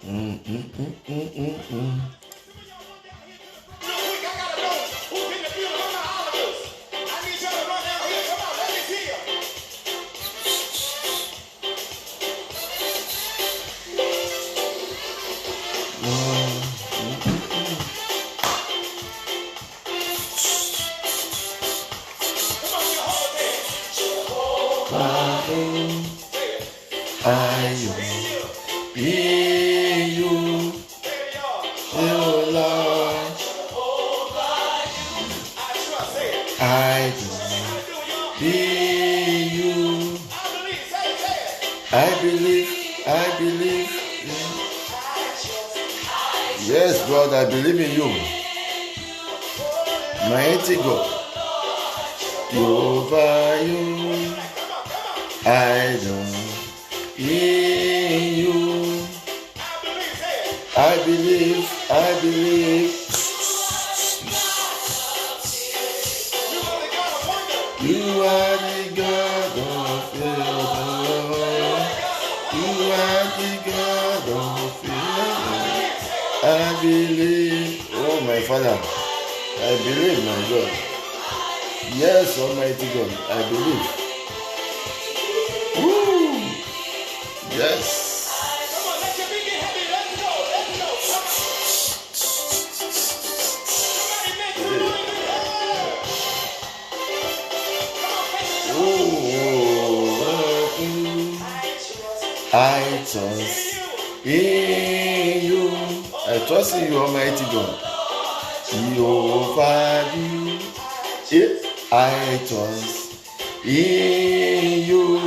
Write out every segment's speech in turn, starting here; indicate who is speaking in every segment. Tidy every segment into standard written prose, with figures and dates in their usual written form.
Speaker 1: Mm, mm, mm, mm, mm, mm. I be you, oh Lord. I be you. I believe. Yes, God, I believe in you. Mighty God, over you. I don't in you. I believe. You are the God of heaven. You are the God of heaven. I believe. Oh, my Father. I believe, my God. Yes, Almighty God. I believe. Woo! Yes. I trust in you. I trust in you, Almighty God. Jehovah, you. I trust in you.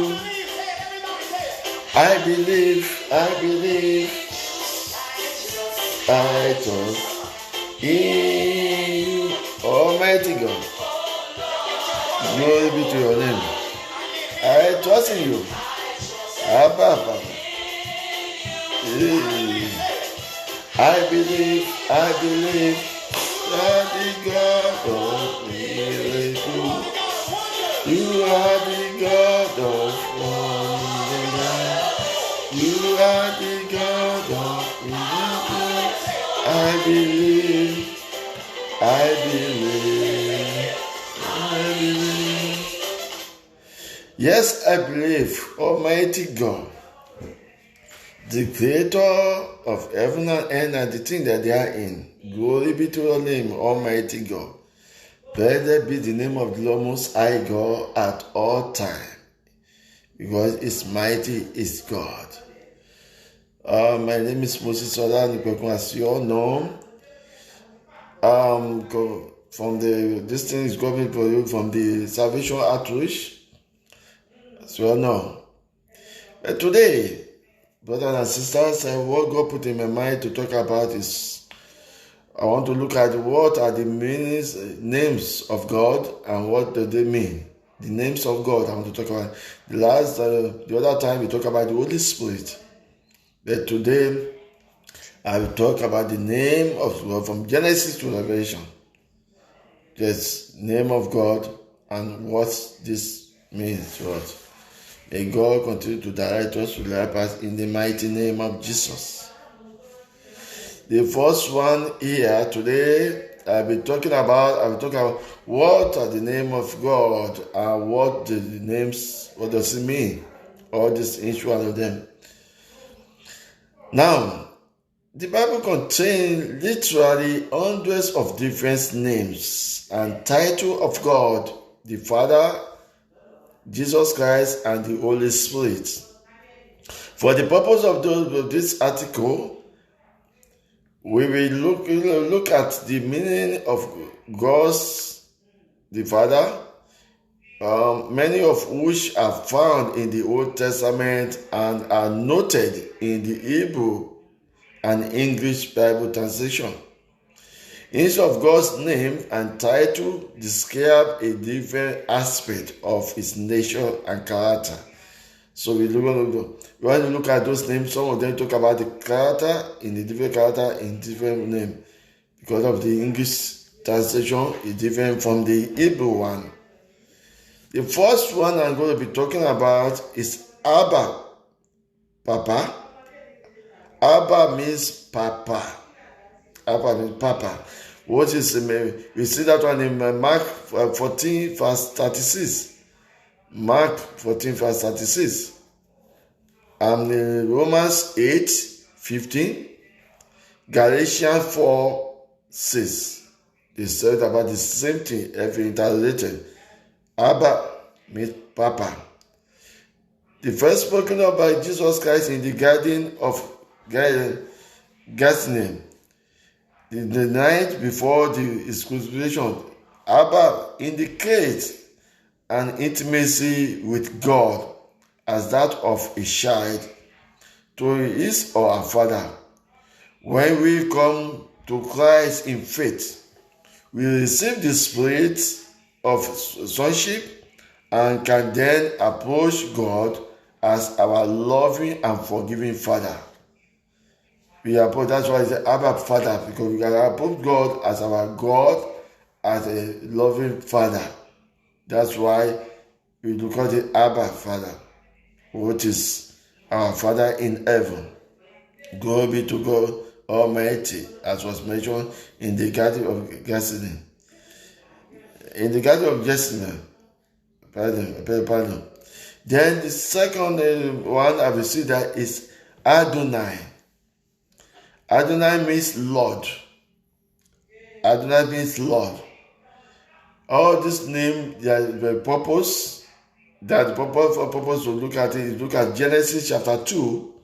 Speaker 1: I believe. I trust in you, Almighty God. Glory be to your name. I trust in you. Abba. I believe that the God of miracle. You are the God of wonder. You are the God of miracle. I believe. Yes, I believe, Almighty God, the creator of heaven and earth and the things that they are in. Glory be to your name, Almighty God. Blessed be the name of the Lord Most High God at all times, because His mighty is God. My name is Moses Ola Nipekun, as you all know. This thing is coming for you from the Salvation Outreach. As you all know. But today, brothers and sisters, what God put in my mind to talk about is, I want to look at what are the names of God and what do they mean. The names of God I want to talk about. The other time we talked about the Holy Spirit. But today I will talk about the name of God from Genesis to Revelation. Yes, name of God and what this means to us. May God continue to direct us, to help us in the mighty name of Jesus. The first one here today, I'll be talking about what are the name of God and what does it mean? All this each one of them. Now, the Bible contains literally hundreds of different names and titles of God, the Father, Jesus Christ, and the Holy Spirit. For the purpose of this article, we will look at the meaning of God's the Father, many of which are found in the Old Testament and are noted in the Hebrew and English Bible translation. Each of God's name and title describe a different aspect of His nature and character. So we want to look at those names. Some of them talk about the character in the different character in different name. Because of the English translation is different from the Hebrew one. The first one I'm going to be talking about is Abba, Papa, Abba means Papa. Abba means Papa. What is, we see that one in Mark 14 verse 36. Mark 14 verse 36. And in Romans 8, 15. Galatians 4, 6. They said about the same thing, every interrelated. Abba means Papa. The first spoken of by Jesus Christ in the Garden of Gethsemane, the night before his crucifixion. Abba indicates an intimacy with God as that of a child to his or her father. When we come to Christ in faith, we receive the spirit of sonship and can then approach God as our loving and forgiving Father. That's why it's the Abba Father, because we can approach God as our God, as a loving Father. That's why we look at the Abba Father, which is our Father in heaven. Glory be to God Almighty, as was mentioned in the Garden of Gethsemane. In the Garden of Gethsemane, pardon. Then the second one I will see that is Adonai. Adonai means Lord. Adonai means Lord. All this name, the purpose, that the purpose to look at it is look at Genesis chapter 2.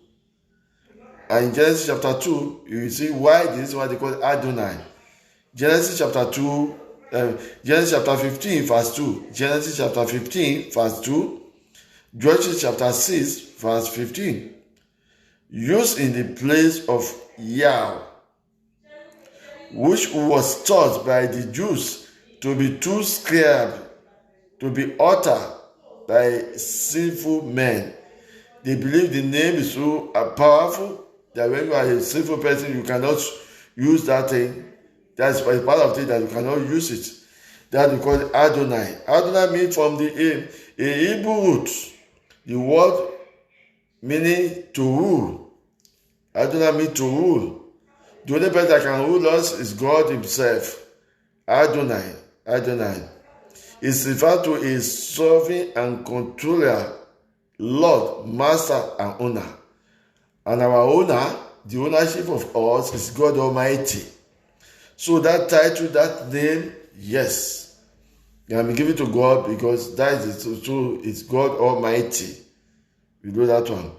Speaker 1: And in Genesis chapter 2, you will see why this is what they call Adonai. Genesis chapter 2, Genesis chapter 15, verse 2. Genesis chapter 15, verse 2. Genesis chapter 6, verse 15. Used in the place of Yah, which was taught by the Jews to be too scared to be uttered by sinful men. They believe the name is so powerful that when you are a sinful person, you cannot use that thing. That's part of it that you cannot use it. That we call it Adonai. Adonai means from the Hebrew root, the word meaning to rule. Adonai means to rule. The only person that can rule us is God himself. Adonai is referred to as sovereign and controller, Lord, master, and owner. And our owner, the ownership of us, is God Almighty. So that title, that name, yes, can be given to God because that is true. It's God Almighty. We do that one.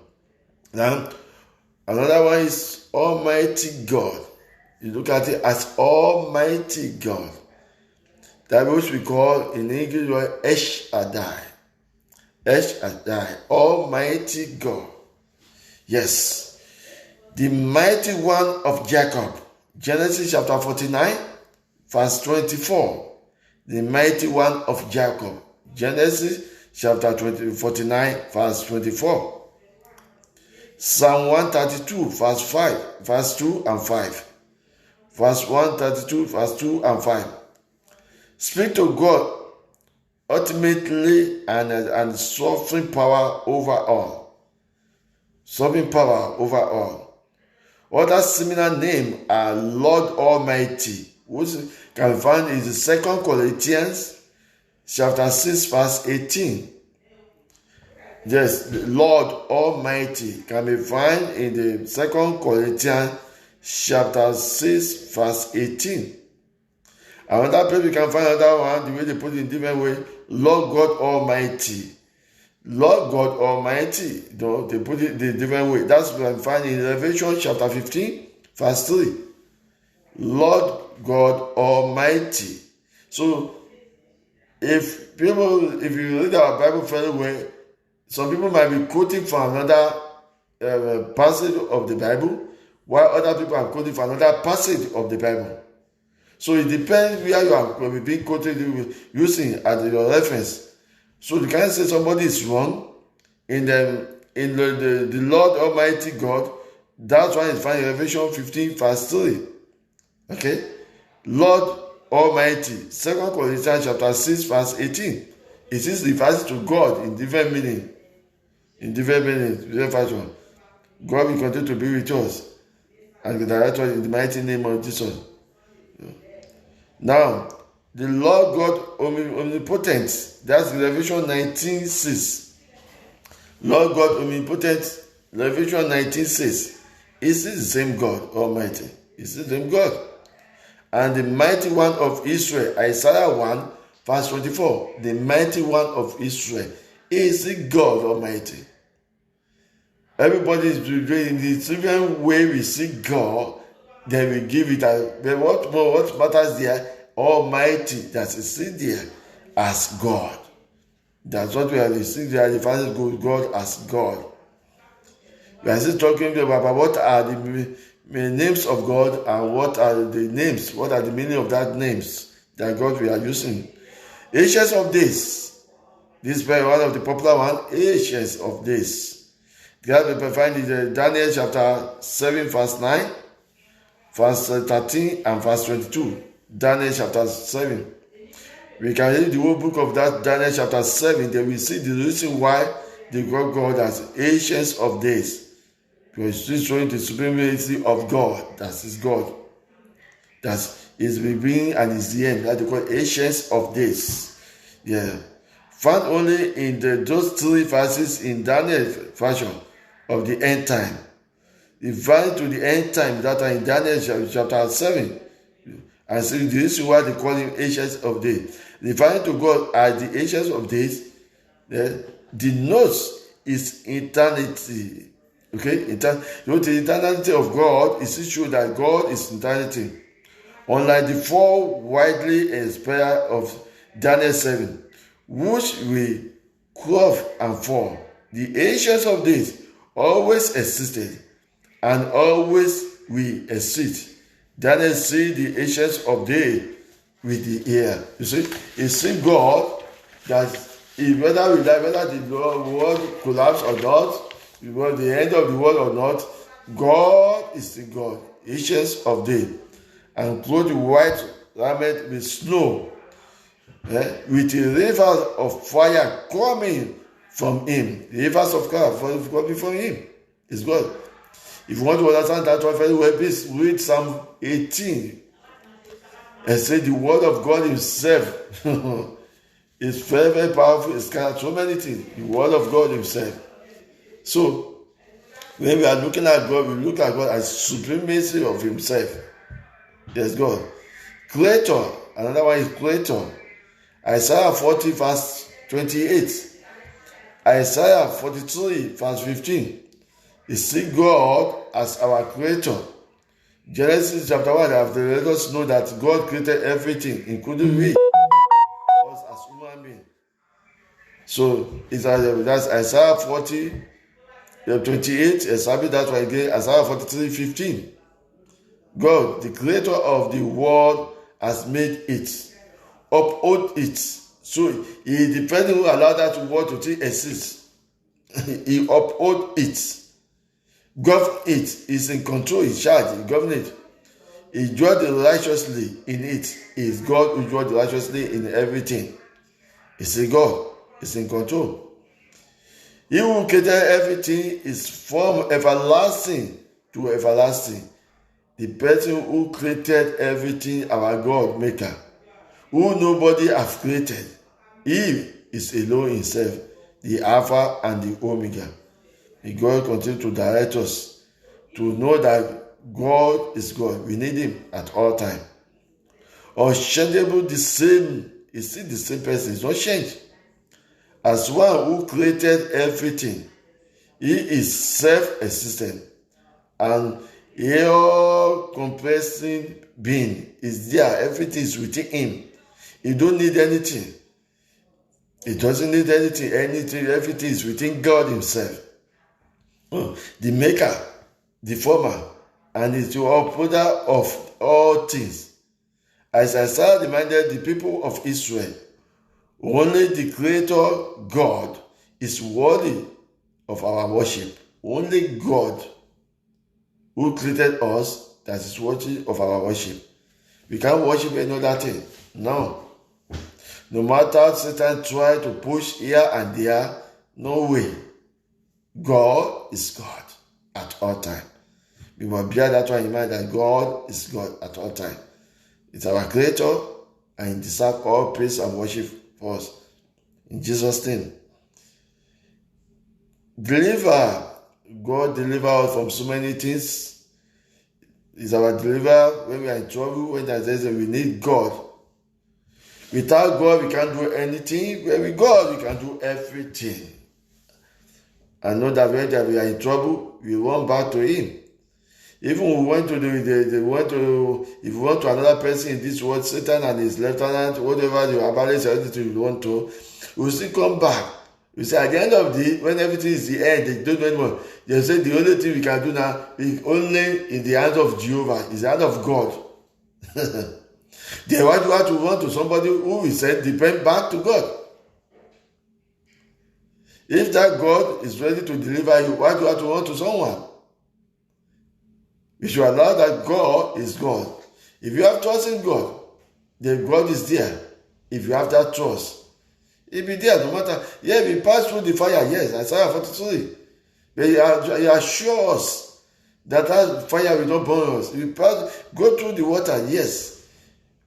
Speaker 1: Now, another one is Almighty God. You look at it as Almighty God. That which we call in English Esh Shaddai. Esh Shaddai, Almighty God. Yes, the mighty one of Jacob. Genesis chapter 49, verse 24. The mighty one of Jacob. Genesis chapter 49, verse 24. Psalm 132, verse 5, verse 2 and 5. Verse 132, verse 2 and 5. Speak to God ultimately and sovereign power over all. Sovereign power over all. Other similar names are Lord Almighty, which can be found in the 2 Corinthians chapter 6, verse 18. Yes, the Lord Almighty can be found in the 2 Corinthians chapter 6, verse 18. Another place we can find another one, the way they put it in different way, Lord God Almighty. Lord God Almighty, they put it the different way. That's what we can find in Revelation chapter 15, verse 3. Lord God Almighty. So, if you read our Bible very well, some people might be quoting from another passage of the Bible, while other people are quoting from another passage of the Bible. So it depends where you are being quoted using as your reference. So you can't say somebody is wrong in the Lord Almighty God. That's why it's found in Revelation 15, verse 3. Okay? Lord Almighty, 2 Corinthians chapter 6, verse 18. It is referred to God in different meaning. In different fashion. God will continue to be with us and direct us in the mighty name of Jesus. Now, the Lord God omnipotent, that's Revelation 19:6. Lord God omnipotent, Revelation 19:6. Is it the same God Almighty? Is it the same God? And the mighty one of Israel, Isaiah 1, verse 24. The mighty one of Israel is the God Almighty. Everybody is doing in the different way we see God, then we give it as, but what matters there? Almighty, that is seen there as God. That's what we are seeing there, the Father God as God. We are still talking about what are the names of God and what are the names, what are the meaning of that names that God we are using. Ancients of Days. This is one of the popular one, Ancients of Days. God we find in Daniel chapter 7 verse 9, verse 13 and verse 22. Daniel chapter 7. We can read the whole book of that Daniel chapter 7. Then we see the reason why they got God as Ancients of Days. Because it's showing the supremacy of God. That is God. That is the beginning and is the end. That they call Ancients of Days. Yeah. Found only in those 3 verses in Daniel version of the end time. Referring to the end time that are in Daniel chapter 7. And so the reason why they call him Ancients of Days. Referring to God as the Ancients of Days, the notes is eternity. Okay? The eternity of God is true that God is eternity. Unlike the 4 widely expired of Daniel 7, which will curve and fall, the Ancients of Days always existed and always will exist. Daniel see the Ancients of Days with the ear. You see, it's still God that whether we die, whether the world collapse or not, the end of the world or not, God is the God, Ancients of Days, and clothed with white raiment with snow, with a river of fire coming from him. The rivers of fire coming from him is God. If you want to understand that very well, please read Psalm 18 and say the word of God himself is very, very powerful. It's got so many things. The word of God himself. So, when we are looking at God, we look at God as supremacy of himself. Yes, God. Creator. Another one is Creator. Isaiah 40 verse 28. Isaiah 43 verse 15. You see God as our Creator. Genesis chapter 1 have let us know that God created everything, including we, us as human beings. So that's Isaiah 40, 28, establish that one again, Isaiah 43, 15. God, the Creator of the world, has made it, uphold it. So he is the person who allowed that world to exist. He uphold it. Govern it, is in control, in charge, he govern it. He dwells righteously in it. He is God who dwells righteously in everything. It's a God, it's in control. He who created everything is from everlasting to everlasting. The person who created everything, our God maker, who nobody has created. He is alone himself, the Alpha and the Omega. May God continue to direct us to know that God is God. We need him at all times. Unchangeable, the same, is still the same person. It's not changed. As one who created everything, he is self-existent and all-compressing being is there. Everything is within him. He don't need anything. He doesn't need anything. Everything is within God himself. The maker, the former, and is the upholder of all things. As Isaiah reminded the people of Israel, only the Creator God is worthy of our worship. Only God who created us that is worthy of our worship. We can't worship any other thing. No. No matter Satan try to push here and there, no way. God is God. at all times. We must bear that one in mind, that God is God at all times. It's our Creator, and He deserves all praise and worship for us. In Jesus' name. Deliver. God deliver us from so many things. He's our deliverer when we are in trouble, when there's we need God. Without God, we can't do anything. When with God, we can do everything. And know that when we are in trouble, we run back to Him. Even we went to if we went to another person in this world, Satan and his lieutenant, whatever the abolish everything we want to, we'll still come back. We say at the end of the when everything is the end, they don't know anymore. They say the only thing we can do now is only in the hands of Jehovah, is the hand of God. Then why do you have to run to somebody who will say depend back to God? If that God is ready to deliver you, why do you have to run to someone? We should allow that God is God. If you have trust in God, then God is there. If you have that trust, He'll be there no matter. Yeah, we pass through the fire, yes, Isaiah 43. But He assures us that fire will not burn us. We go through the water, yes.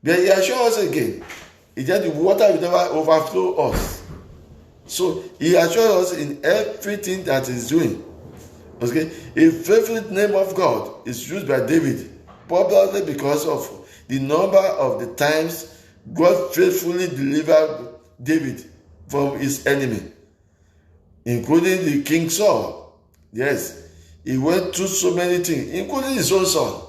Speaker 1: But He assures us again, that the water will never overflow us. So He assures us in everything that He's doing. Okay, a favorite name of God is used by David, probably because of the number of the times God faithfully delivered David from his enemy, including the King Saul. Yes, he went through so many things, including his own son.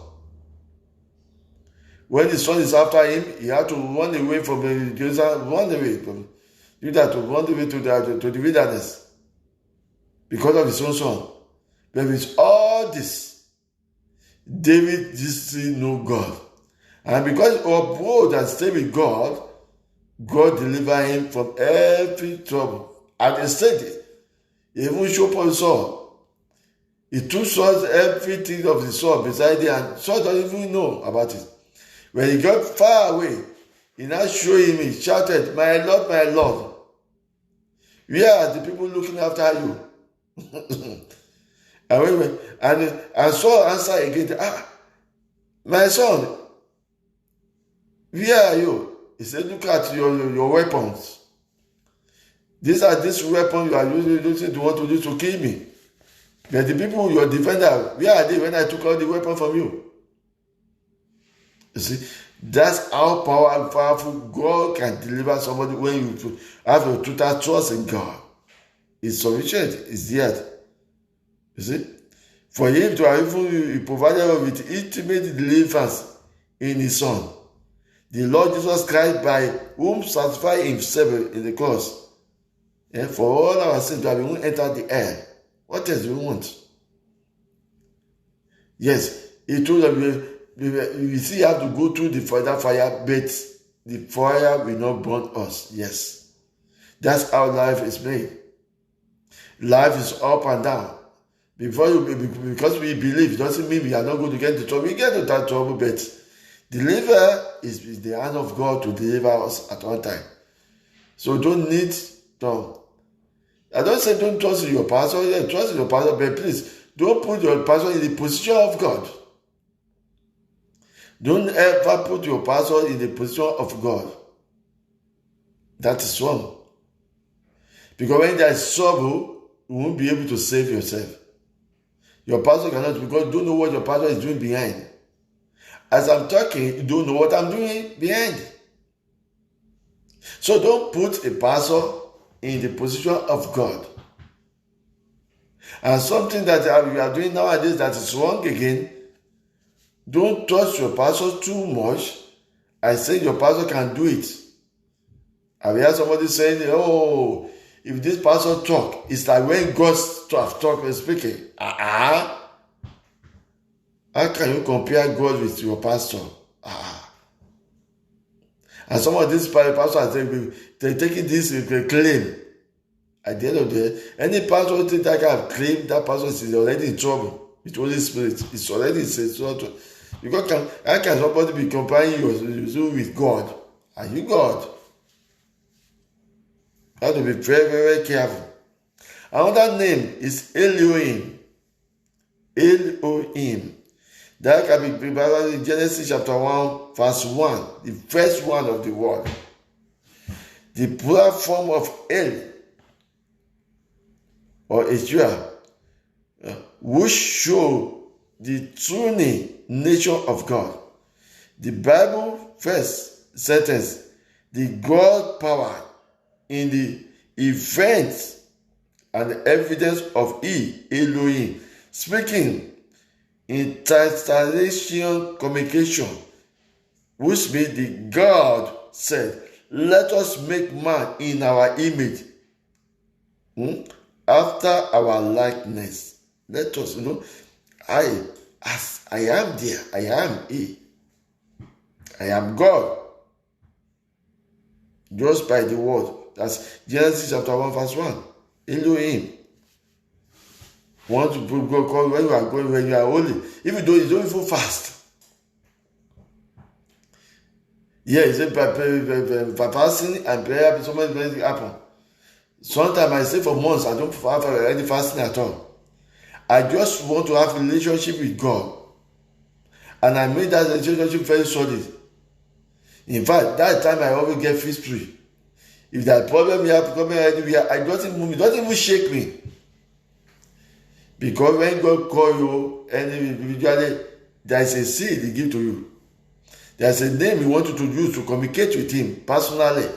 Speaker 1: When his son is after him, he had to run away from Jerusalem, run away from Judah, to run away to the wilderness because of his own son. But with all this, David still know God. And because he was bold and stayed with God, God delivered him from every trouble. And instead, he even showed up Saul. He took Saul everything of the Saul beside him, and Saul doesn't even know about it. When he got far away, he now showed him, he shouted, my Lord, where are the people looking after you? And Saul answered again, my son, where are you? He said, look at your weapons. These weapons you are using to want to use to kill me. But the people, your defender, where are they when I took all the weapons from you? You see, that's how powerful God can deliver somebody when you have a total trust in God. It's sufficient, it's there. You see, for Him to have even provided with intimate deliverance in His Son, the Lord Jesus Christ, by whom satisfied Himself in the cross, for all our sins to have even entered the air. What else do we want? Yes, He told them we still have to go through the fire, but the fire will not burn us. Yes, that's how life is made. Life is up and down. Because we believe doesn't mean we are not going to get into trouble. We get into that trouble, but deliver is the hand of God to deliver us at all time. So don't need to. I don't say don't trust in your pastor. Yeah, trust in your pastor, but please don't put your pastor in the position of God. Don't ever put your pastor in the position of God. That is wrong. Because when there is trouble, you won't be able to save yourself. Your pastor cannot, because you don't know what your pastor is doing behind. As I'm talking, you don't know what I'm doing behind. So don't put a pastor in the position of God. And something that we are doing nowadays that is wrong again, don't trust your pastor too much. I say your pastor can do it. I've heard somebody saying, oh, if this pastor talk, it's like when God talk and speaking. How can you compare God with your pastor? And some of these pastors, they're taking this claim. At the end of the day, any pastor who thinks that kind of claim, that pastor is already in trouble with the Holy Spirit. It's already in trouble. Because how can somebody be comparing you with God? Are you God? You have to be very, very careful. Another name is Elohim. Elohim. That can be prepared in Genesis chapter 1, verse 1, the first one of the word. The plural form of El or Israel, which show the true nature of God. The Bible first sentence, the God power in the event and the evidence of Elohim, speaking in translation communication, which means the God said, let us make man in our image, after our likeness. Let us, I am there, I am He. I am God. Just by the word. That's Genesis chapter 1, verse 1. Elohim. Want to go when you are going, when you are holy. Even though you don't even fast. Yeah, he said by fasting and prayer, so many things happen. Sometimes I say for months, I don't have any fasting at all. I just want to have a relationship with God. And I made that relationship very solid. In fact, that time I always get free. If that problem you have to come anywhere, I don't even move, it doesn't even shake me. Because when God call you, individually, there is a seed He give to you. There is a name He wants you to use to communicate with Him personally.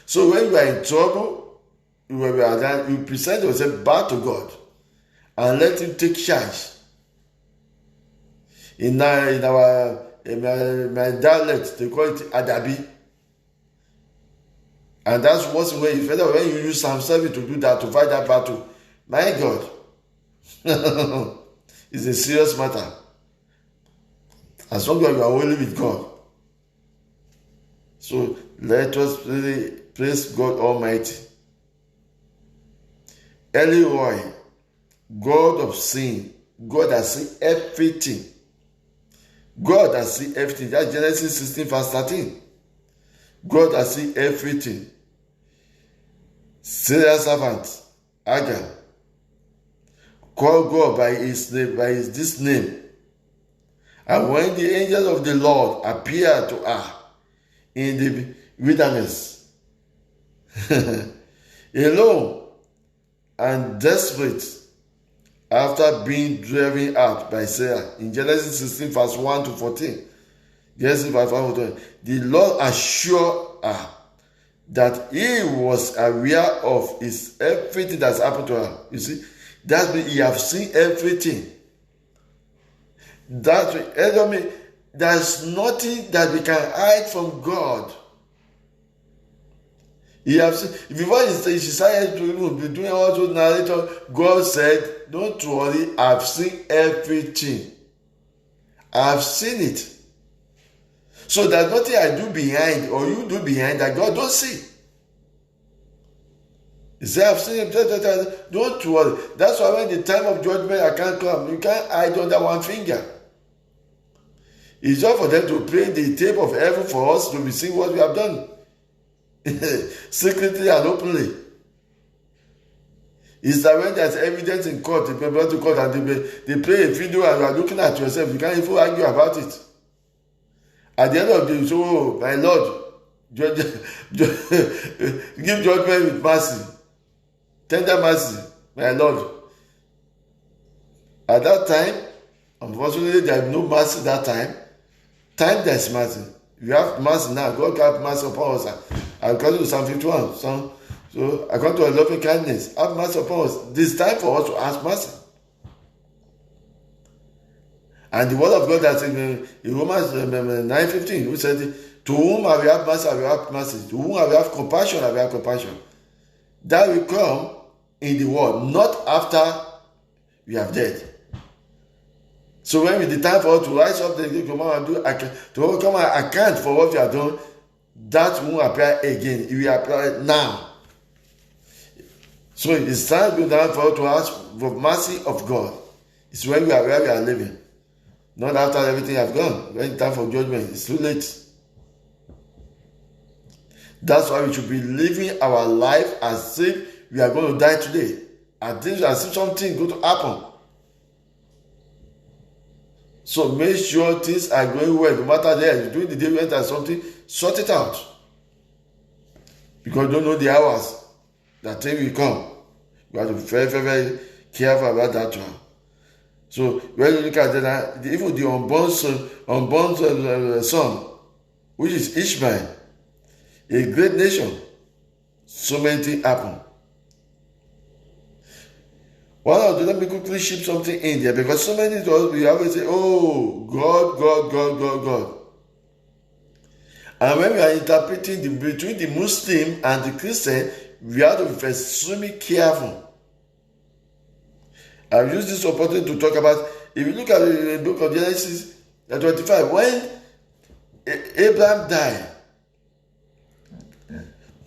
Speaker 1: So when you are in trouble, you present yourself back to God and let Him take charge. In my dialect, they call it Adabi. And that's what's when you use Psalm 7 to do that, to fight that battle. My God, it's a serious matter. As long as you are holy with God. So let us really praise God Almighty. Elroy, God of sin, God has seen everything. God has seen everything. That's Genesis 16, verse 13. God has seen everything. Sarah's servant, Agar, called God by his name, this name. And when the angels of the Lord appeared to her in the wilderness, alone and desperate, after being driven out by Sarah, in Genesis 16, verse 1 to 14, Genesis 5, 1 to 14, the Lord assured her that He was aware of everything that's happened to her. You see, that means He has seen everything. That means there's nothing that we can hide from God. He has seen, before she started to be doing all those narrators, God said, don't worry, I've seen everything. I've seen it. So there's nothing I do behind or you do behind that God don't see. He said, I've seen it. Don't worry. That's why when the time of judgment I can't come, you can't hide under one finger. It's just for them to play the tape of heaven for us to be seeing what we have done. Secretly and openly. It's that when there's evidence in court, they brought to court and they play a video and you are looking at yourself, you can't even argue about it. At the end of the day, so, my Lord, give judgment with mercy. Tender mercy, my Lord. At that time, unfortunately, there is no mercy that time. Time there is mercy. You have mercy now. God have mercy upon us. According to Psalm 51. So according to our loving kindness, have mercy upon us. This time for us to ask mercy. And the word of God that's in Romans 9:15, who said, to whom I will have mercy, I will have mercy. To whom I will have compassion, I will have compassion. That will come in the world, not after we have died. So when it's the time for us to rise up, to come and account for what we have done, that won't appear again. It will appear now. So it's time for us to ask for mercy of God. It's when we are where we are living. Not after everything has gone. When it's time for judgment, it's too late. That's why we should be living our life as if we are going to die today. As if something is going to happen. So make sure things are going well. No matter there, during the day you enter something, sort it out. Because you don't know the hours that thing will come. You have to be very, very, very careful about that one. So when you look at that, even the unborn son, which is Ishmael, a great nation, so many things happen. Let me quickly ship something in there, because so many times we always say, oh, God. And when we are interpreting between the Muslim and the Christian, we have to be extremely careful. I've used this opportunity to talk about, if you look at the book of Genesis 25, when Abraham died,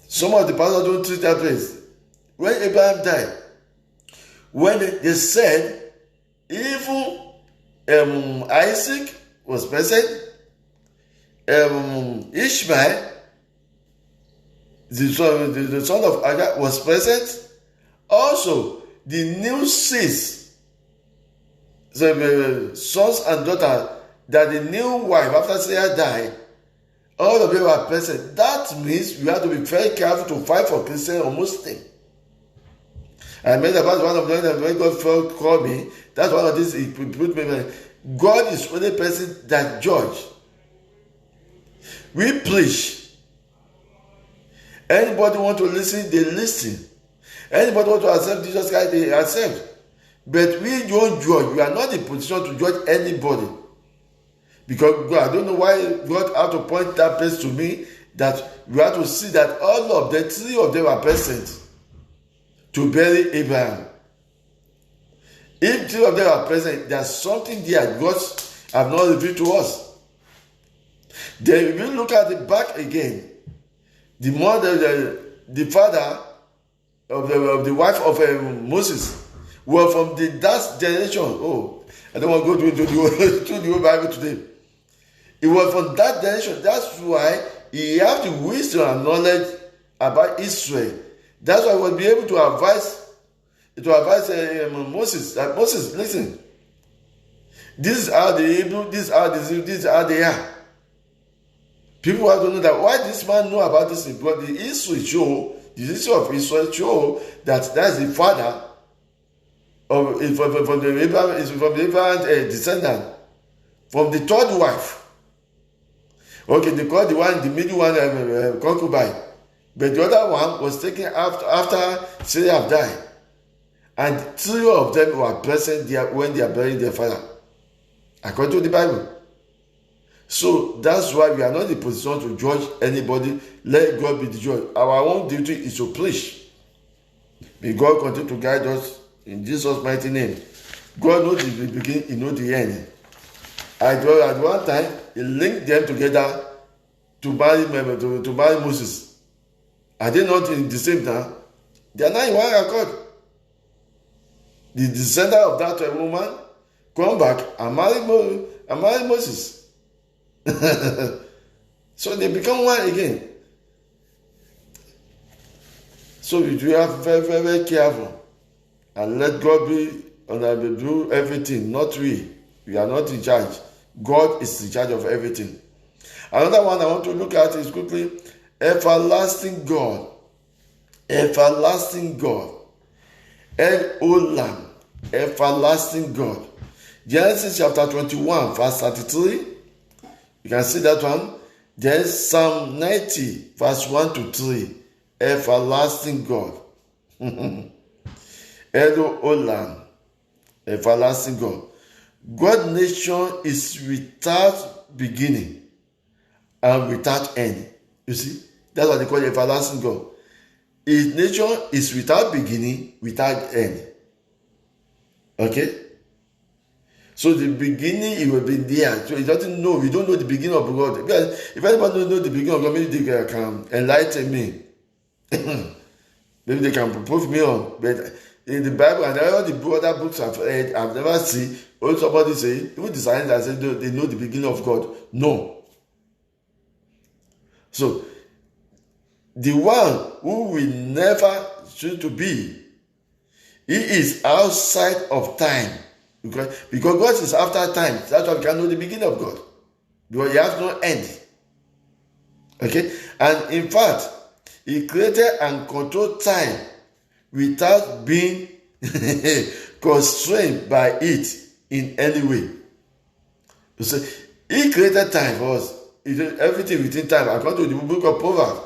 Speaker 1: some of the pastors don't treat that place. When Abraham died, when they said, even Isaac was present, Ishmael, the son of Agar, was present. Also, the new sons and daughters that the new wife after Sarah died, all of them were present. That means we have to be very careful to fight for Christian or Muslim. I made about one of them when God called me. That's one of these he put me. God is the only person that judge. We preach. Anybody want to listen, they listen. Anybody want to accept Jesus Christ, they accept. But we don't judge. We are not in position to judge anybody. Because God, I don't know why God had to point that place to me, that we have to see that all of them, 3 of them are present to bury Abraham. If 3 of them are present, there's something there God have not revealed to us. Then if you look at the back again, the mother, the father of the wife of Moses were from that generation. Oh, I don't want to go to the whole Bible today. It was from that generation. That's why he had the wisdom and knowledge about Israel. That's why he will be able to advise Moses. That Moses, listen. This is how the Hebrew, this is how they are. People have to know that why this man know about this, but the history of Israel show that that's the father of from the Abraham descendant, from the 3rd wife. Okay, they call the one, the middle one, concubine, but the other one was taken after Sarah died, and 3 of them were present there when they are burying their father, according to the Bible. So that's why we are not in a position to judge anybody. Let God be the judge. Our own duty is to preach. May God continue to guide us in Jesus' mighty name. God knows the beginning, He knows the end. At one time, He linked them together to marry Moses. Are they not in the same time? They are not in one accord. The descendant of that woman come back and marry Moses. So they become one again. So we have very, very, very careful and let God be and do everything, not we. We are not in charge. God is in charge of everything. Another one I want to look at is quickly everlasting God. Everlasting God. El-Olam. Everlasting God. Genesis chapter 21, verse 33. You can see that one. Then Psalm 90, verse 1 to 3. Everlasting God. El-Olam. Everlasting God. God's nation is without beginning and without end. You see? That's what they call everlasting God. His nation is without beginning, without end. Okay? So the beginning, it will be there. So he doesn't know. We don't know the beginning of God. Because if anybody don't know the beginning of God, maybe they can enlighten me. Maybe they can prove me on. But in the Bible and all the other books I've read, I've never seen or somebody say, even the scientists say they know the beginning of God. No. So the one who will never choose to be, he is outside of time. Because God is after time. That's why we can know the beginning of God. Because He has no end. Okay? And in fact, He created and controlled time without being constrained by it in any way. So He created time for us. He did everything within time. According to the book of Proverbs,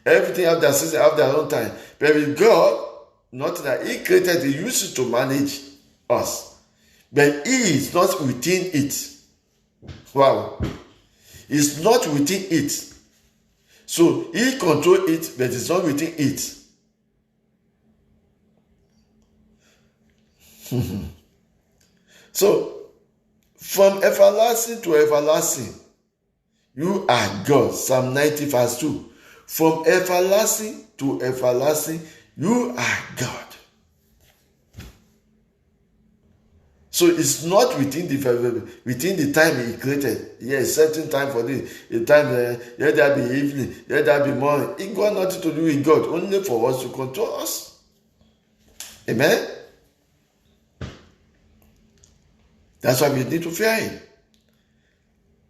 Speaker 1: everything have their season, have their own time. But with God, not that He created, He used it to manage us. But He is not within it. Wow. It's not within it. So He controls it, but it's not within it. So, from everlasting to everlasting, you are God. Psalm 90 verse 2. From everlasting to everlasting, you are God. So it's not within the time He created. Yes, certain time for this. The time let there be evening, let there be morning. It got nothing to do with God, only for us to control us. Amen. That's why we need to fear Him.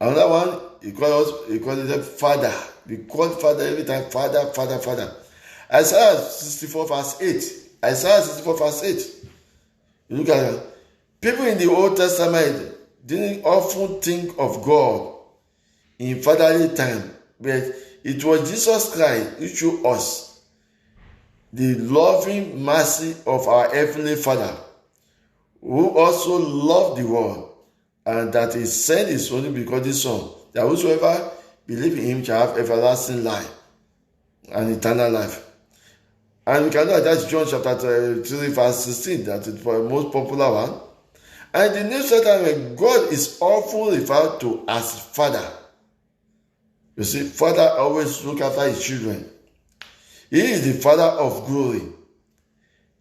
Speaker 1: Another one, He calls it Father. We call Father every time, Father, Father, Father. Isaiah 64 verse 8. Isaiah 64 verse 8. You look at it. People in the Old Testament didn't often think of God in fatherly time, but it was Jesus Christ who showed us the loving mercy of our Heavenly Father, who also loved the world, and that He sent His only begotten Son, that whosoever believes in Him shall have everlasting life and eternal life. And we can know that's John chapter 3 verse 16, that is the most popular one. And the New Testament, God is often referred to as Father. You see, Father always look after His children. He is the Father of glory.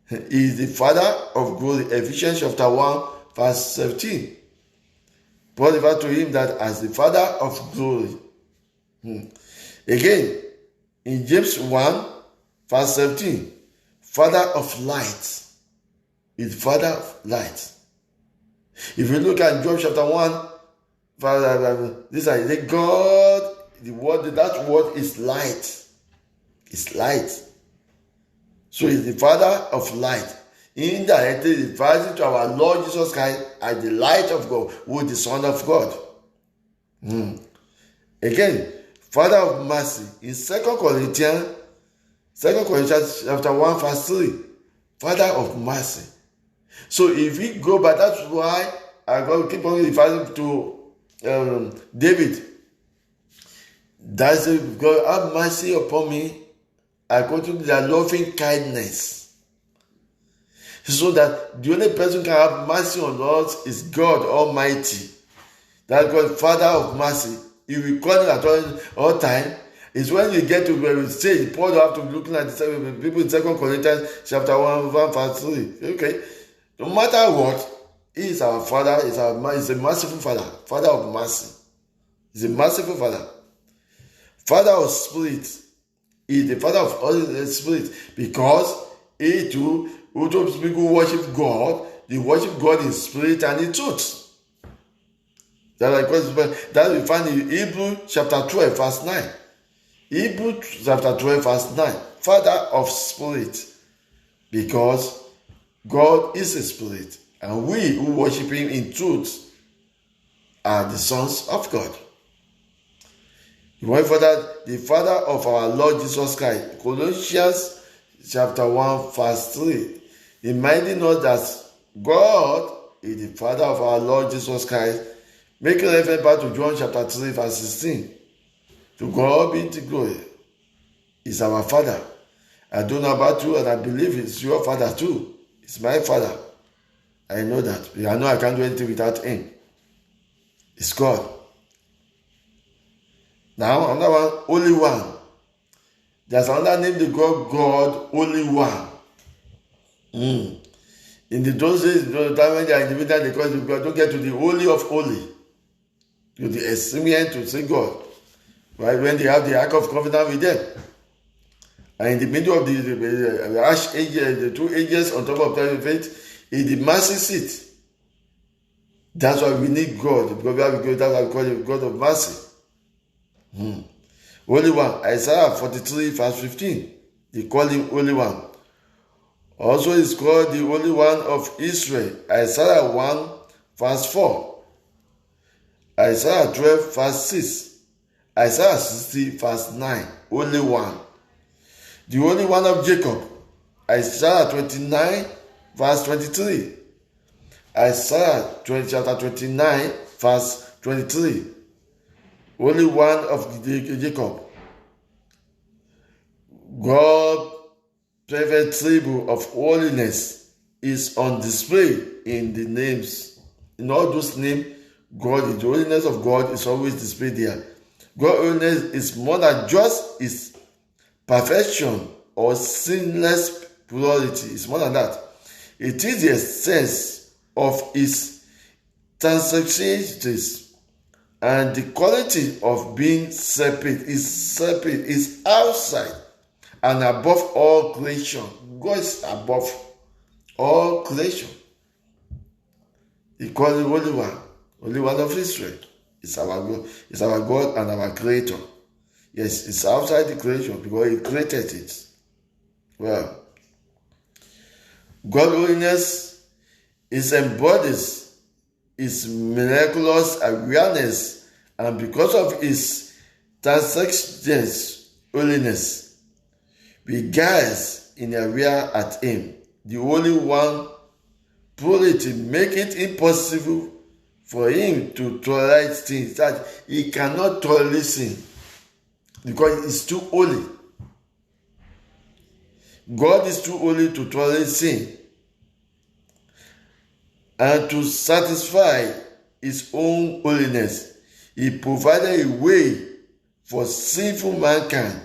Speaker 1: He is the Father of glory. Ephesians chapter 1 verse 17. Paul referred to Him that as the Father of glory. Again, in James 1 verse 17, Father of light. Is Father of light. If you look at Job chapter 1, this is the God, the word, that word is light. It's light. So He's the Father of light. Indirectly referring to our Lord Jesus Christ as the light of God, who is the Son of God. Again, Father of mercy. In 2 Corinthians chapter 1 verse 3, Father of mercy. So if we go by, that's why I go keep on referring to David. That's God, have mercy upon me according to their loving kindness. So that the only person who can have mercy on us is God Almighty. That God, Father of mercy. If we call Him at all time, is when you get to where we say, Paul have to be looking at the people in 2 Corinthians chapter 1 verse 3. Okay. No matter what, He is our Father, He's a merciful Father, Father of mercy. He's a merciful Father. Father of Spirit. He is the Father of all the Spirit, because He too, who told people who worship God, they worship God in spirit and in truth. That we find in Hebrews chapter 12 verse 9. Hebrews chapter 12 verse 9. Father of Spirit, because God is a spirit, and we who worship Him in truth are the sons of God. The Father of our Lord Jesus Christ, Colossians chapter 1 verse 3, reminding us that God is the Father of our Lord Jesus Christ, making reference back to John chapter 3 verse 16. To God be the glory. He's our Father. I don't know about you, and I believe it's your Father too. It's my Father. I know that. I know I can't do anything without Him. It's God. Now, another one, Holy One. There's another name they call God, Holy One. In those days, the time when they are individual, they call it God. Don't get to the Holy of Holy. To the extreme to see God. Right? When they have the Ark of Covenant with them. And in the middle of the arch angel, the two angels on top of the faith, is the mercy seat. That's why we need God. Because that's why we call him God of mercy. Holy One, Isaiah 43 verse 15. They call him Holy One. Also is called the Holy One of Israel. Isaiah 1 verse 4. Isaiah 12 verse 6. Isaiah 60 verse 9. Holy One. The Holy One of Jacob. Isaiah 29 verse 23. Isaiah chapter 29 verse 23. Holy One of Jacob. God's perfect tribute of holiness is on display in the names. In all those names, the holiness of God is always displayed there. God's holiness is more than just His perfection or sinless purity. It's more than that. It is the essence of His transcendence. And the quality of being separate, is outside and above all creation. God is above all creation. He called the Holy One of Israel. It's our God and our Creator. Yes, it's outside the creation because He created it. Well, God's holiness embodies His miraculous awareness, and because of His transcendent holiness, we gaze in awe at Him. The Holy One purity make it impossible for Him to tolerate things that He cannot tolerate sin because He's too holy. God is too holy to tolerate sin. And to satisfy His own holiness, He provided a way for sinful mankind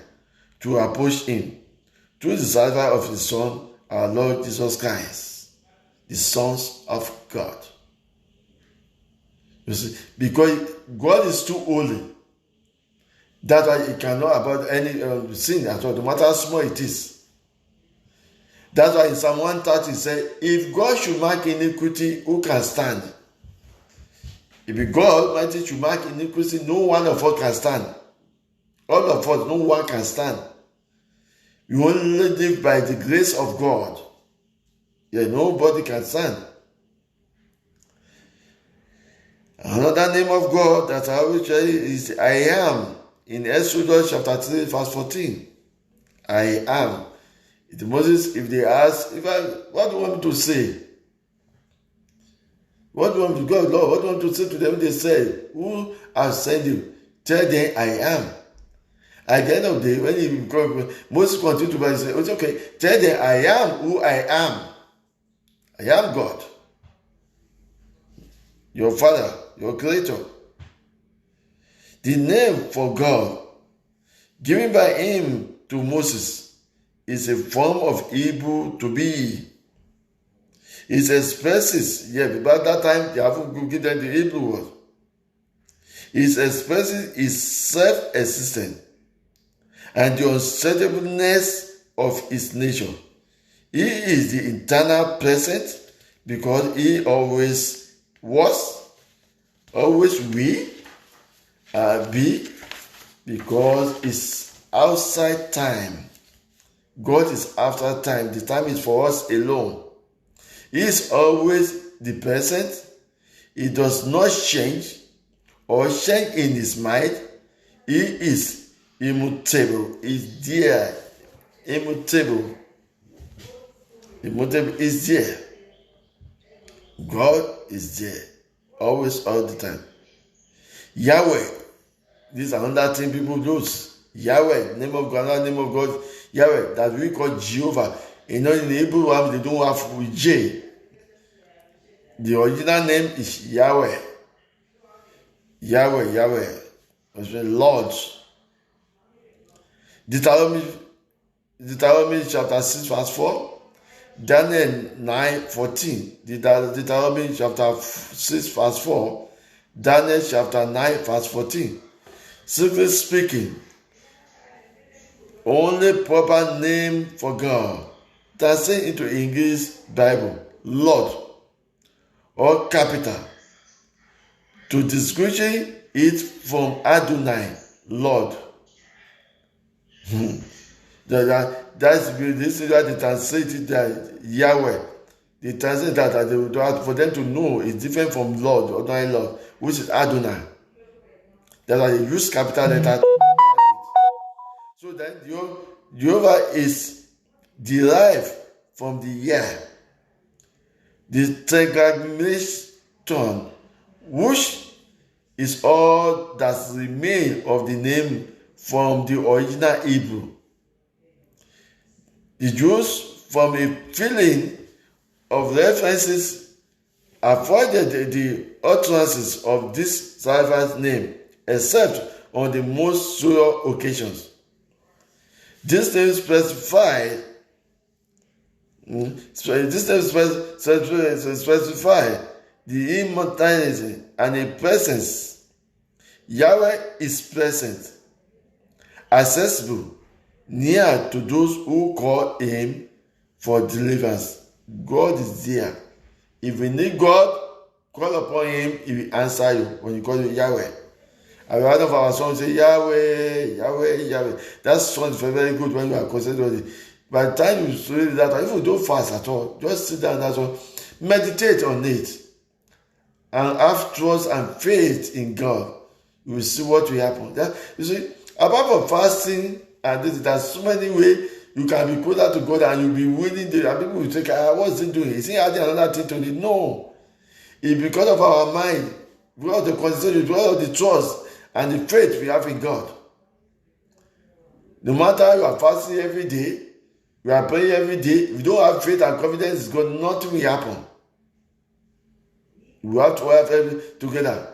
Speaker 1: to approach Him through the sacrifice of His Son, our Lord Jesus Christ, the sons of God. You see, because God is too holy, that's why He cannot abide any sin at all, no matter how small it is. That's why in Psalm 130 it says, if God should mark iniquity, who can stand? If God Almighty should mark iniquity, no one of us can stand. All of us, no one can stand. You only live by the grace of God. Yeah, nobody can stand. Another name of God that I will tell you is I am. In Exodus chapter 3 verse 14. I am. To Moses, if they ask, what do you want me to say? What do you want me to God, Lord? What do you want to say to them? They say, who has sent you? Tell them I am. At the end of the day, when Moses continued to say, it's okay. Tell them I am who I am. I am God. Your Father, your Creator. The name for God given by Him to Moses is a form of Hebrew to be. It expresses, but that time they haven't given the Hebrew word. It expresses His self-existence and the unshakableness of His nature. He is the eternal present because He always was, always will, be, because it's outside time. God is after time. The time is for us alone. He is always the present. He does not change or change in His mind. He is immutable. He is there. Immutable. Immutable is there. God is there. Always, all the time. Yahweh. This is another thing people lose. Yahweh, name of God, another name of God. Yahweh, that we call Jehovah. In the Hebrew one, they don't have with J. The original name is Yahweh. Yahweh. Lord. Deuteronomy chapter 6 verse 4. Daniel 9:14. Deuteronomy chapter 6 verse 4. Daniel chapter 9 verse 14. Simply speaking, only proper name for God. Translate into English Bible, Lord, or capital, to distinguish it from Adonai, Lord. That's this is why they translate it that Yahweh. They translate that for them to know it's different from Lord, Adonai Lord, which is Adonai. That's why they use capital letter. So then Jehovah is derived from the Yah, the tetragrammaton, which is all that remains of the name from the original Hebrew. The Jews, from a feeling of references, avoided the utterances of this servant's name, except on the most solemn occasions. This name specify the immortality and a presence. Yahweh is present, accessible, near to those who call him for deliverance. God is there. If you need God, call upon him, he will answer you when you call him Yahweh. I heard of our song say Yahweh, Yahweh, Yahweh. That song is very, very good when you are concentrating. By the time you study that, or if you don't fast at all, just sit down and so meditate on it. And have trust and faith in God. You will see what will happen. You see, apart from fasting and this, there's so many ways you can be closer to God and you'll be winning the. And people will think, what's he doing? Is he adding another thing to it? No. It's because of our mind, because of the concentration, because of the trust and the faith we have in God. No matter you are fasting every day, you are praying every day, if you don't have faith and confidence in God, nothing will happen. We have to have everything together.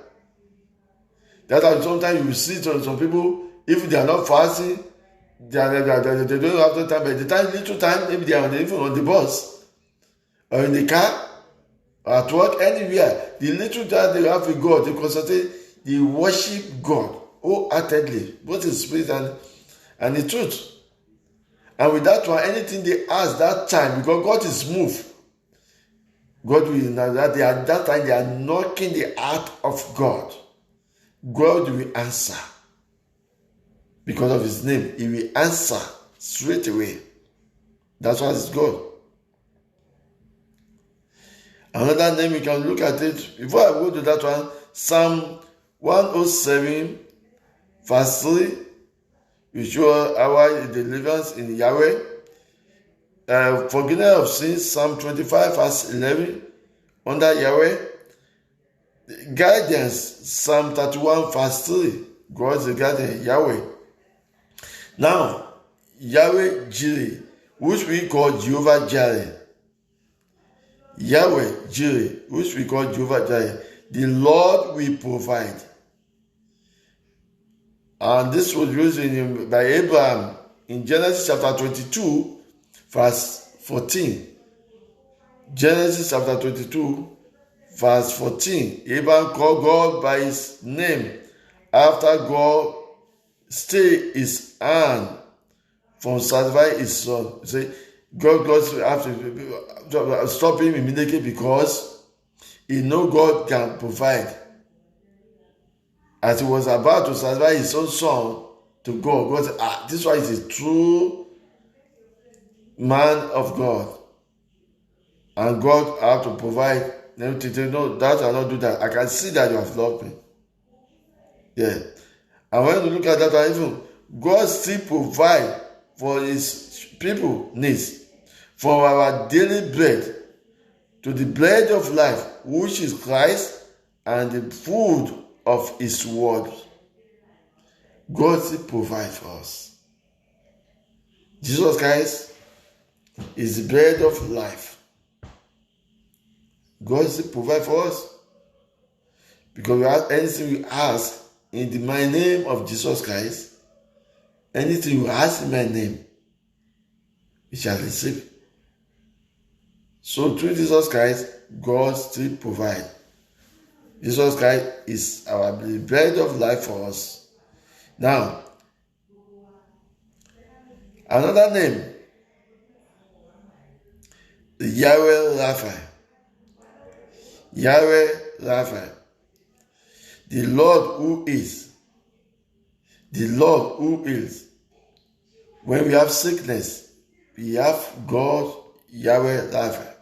Speaker 1: That's why sometimes you see some people, if they are not fasting, they don't have the time, but the time, little time, maybe they are even on the bus, or in the car, or at work, anywhere. The little time they have with God, they concentrate, they worship God wholeheartedly, both in spirit and in truth. And with that one, anything they ask that time, because God is moved, God will know that that time they are knocking the heart of God. God will answer. Because of his name, he will answer straight away. That's why it's God. Another name we can look at it. Before I go to that one, Psalm 107, verse 3, we show our deliverance in Yahweh. Forgiveness of sins, Psalm 25, verse 11, under Yahweh. Guidance, Psalm 31, verse 3, God is the guardian, Yahweh. Now, Yahweh Jireh, which we call Jehovah Jireh. Yahweh Jireh, which we call Jehovah Jireh. The Lord will provide. And this was used by Abraham in Genesis chapter 22, verse 14. Genesis chapter 22, verse 14. Abraham called God by his name after God stayed his hand from satisfying his son. See, God have to stop him immediately because he knows God can provide. As he was about to satisfy his own son to God, God said, this one is a true man of God. And God have to provide. Then to say, no, that shall not do that. I can see that you have loved me. Yeah. And when you look at that, even God still provide for his people needs. From our daily bread to the bread of life, which is Christ, and the food of his word. God still provide for us. Jesus Christ is the bread of life. God still provide for us. Because we have anything we ask in the my name of Jesus Christ, anything you ask in my name, we shall receive. So through Jesus Christ, God still provide. Jesus Christ is our bread of life for us. Now, another name, Yahweh Rapha. Yahweh Rapha. The Lord who is. The Lord who is. When we have sickness, we have God, Yahweh Rapha.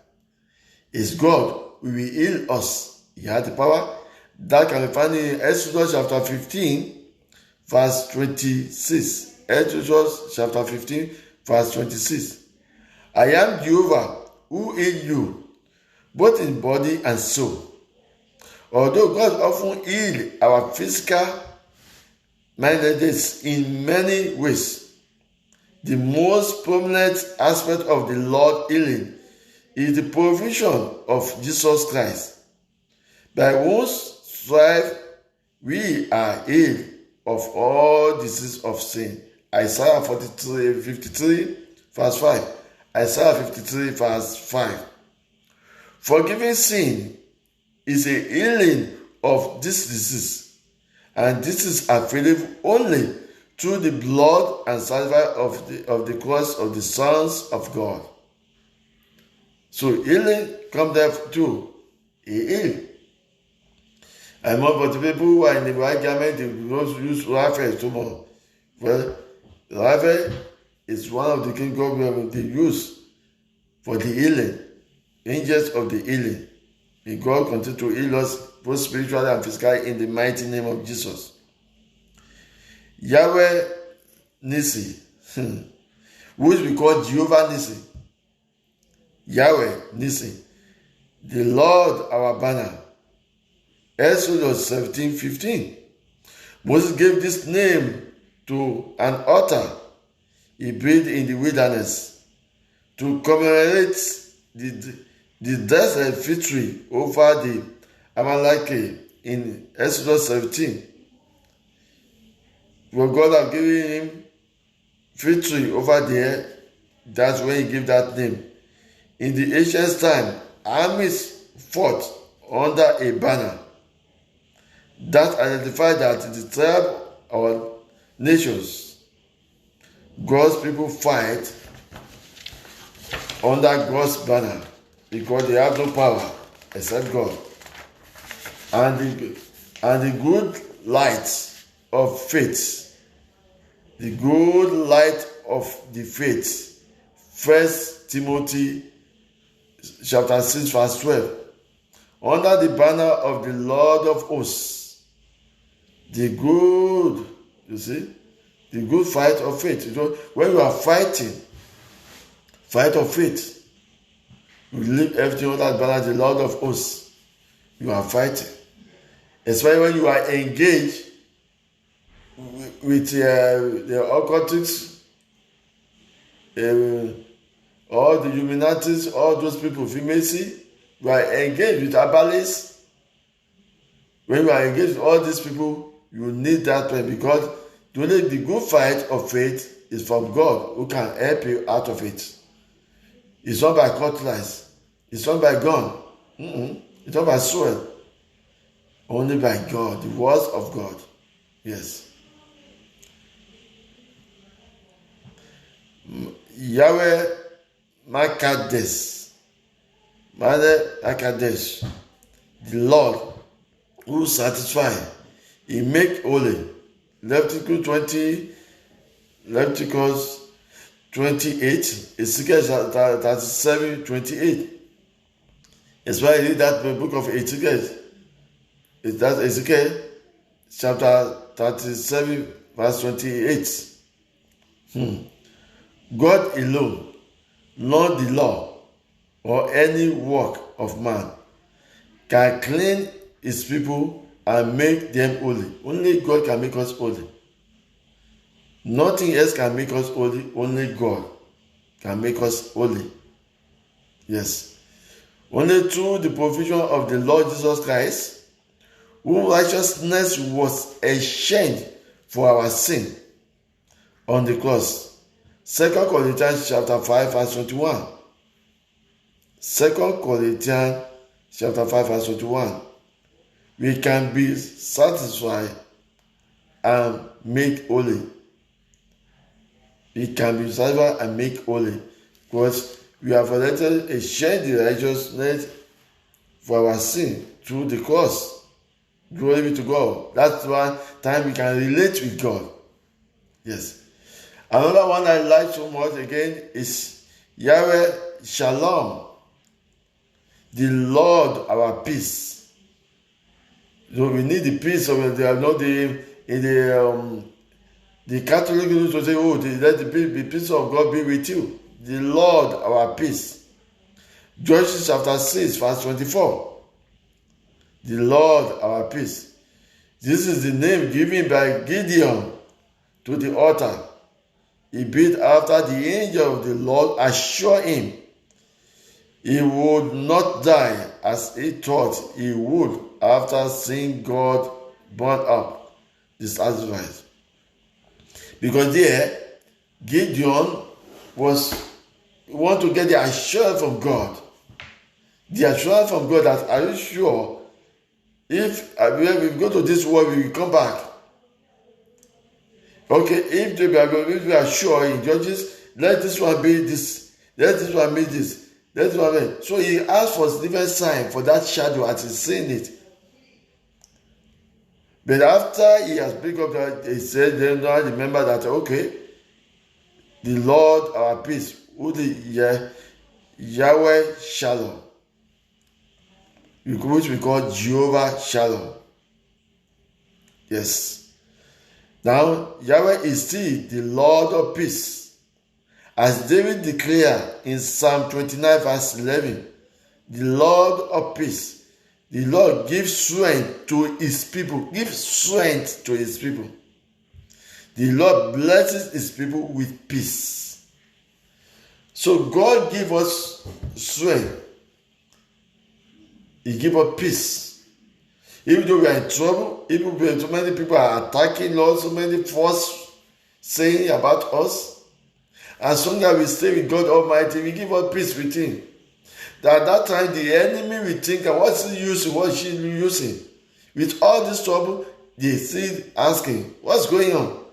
Speaker 1: It's God who will heal us. He has the power. That can be found in Exodus chapter 15, verse 26. Exodus chapter 15, verse 26. I am Jehovah who heal you, both in body and soul. Although God often heals our physical mindedness in many ways, the most prominent aspect of the Lord healing is the provision of Jesus Christ. By whose stripes we are healed of all disease of sin. Isaiah 53, verse 5. Isaiah 53, verse 5. Forgiving sin is a healing of this disease, and this is available only through the blood and sacrifice of the cross of the sons of God. So healing comes there too. He heals. And more for the people who are in the white garment, they will use Raphael too more. Well, Raphael is one of the king God they use for the healing, angels of the healing. May God continue to heal us both spiritually and physically in the mighty name of Jesus. Yahweh Nissi, which we call Jehovah Nissi. Yahweh Nissi, the Lord our banner. Exodus 17:15. Moses gave this name to an altar he built in the wilderness to commemorate the desert victory over the Amalekite in Exodus 17. When God had given him victory over there, that's when he gave that name. In the ancient time, armies fought under a banner that identified that the tribe or nations, God's people fight under God's banner because they have no power except God. And the good light of faith, the good light of the faith, 1 Timothy chapter 6 verse 12. Under the banner of the Lord of hosts, the good fight of faith. When you are fighting, fight of faith, you leave everything under the banner of the Lord of hosts. You are fighting. Especially when you are engaged with the occultics, all the Illuminatis, all those people, Freemason, you are engaged with Abalis. When you are engaged with all these people, you need that prayer because only the good fight of faith is from God who can help you out of it. It's not by cutlass. It's not by gun. It's not by sword. Only by God, the words of God. Yes. Yahweh Makadesh. Mother Akadesh. The Lord who satisfies. He make holy. Leviticus 28, Ezekiel 37, 28. That's why I read that book of Ezekiel. That's Ezekiel chapter 37, verse 28. God alone, not the law or any work of man, can clean his people and make them holy. Only God can make us holy. Nothing else can make us holy. Only God can make us holy. Yes. Only through the provision of the Lord Jesus Christ, whose righteousness was exchanged for our sin on the cross. 2 Corinthians chapter 5 verse 21. 2 Corinthians chapter 5 verse 21. We can be satisfied and made holy. We can be satisfied and made holy because we have already exchanged the righteousness for our sin through the cross. Glory be to God. That's one time we can relate with God. Yes. Another one I like so much again is Yahweh Shalom, the Lord our peace. So we need the peace of the Catholic used to say, oh, let the peace of God be with you. The Lord our peace. Judges chapter 6 verse 24. The Lord our peace. This is the name given by Gideon to the altar. He beat after the angel of the Lord assured him he would not die as he thought he would after seeing God burn up the sacrifice. Because there, Gideon want to get the assurance from God. The assurance from God that, are you sure if we go to this world, we will come back? Okay, if we are sure in Judges, let this one be this, let this one be this, let this one be. So he asked for a different sign for that shadow as he's seeing it. But after he has picked up that, he said, then I remember that, okay, the Lord our peace, Yahweh Shalom, which we call Jehovah Shalom. Yes. Now, Yahweh is still the Lord of peace. As David declared in Psalm 29 verse 11, the Lord of peace. The Lord gives strength to his people. Gives strength to his people. The Lord blesses his people with peace. So God gives us strength. He gives us peace. Even though we are in trouble, even though so many people are attacking us, so many false saying about us, as long as we stay with God Almighty, we give us peace with Him. That at that time, the enemy will think, what's he using, what's she using? With all this trouble, they still asking, what's going on?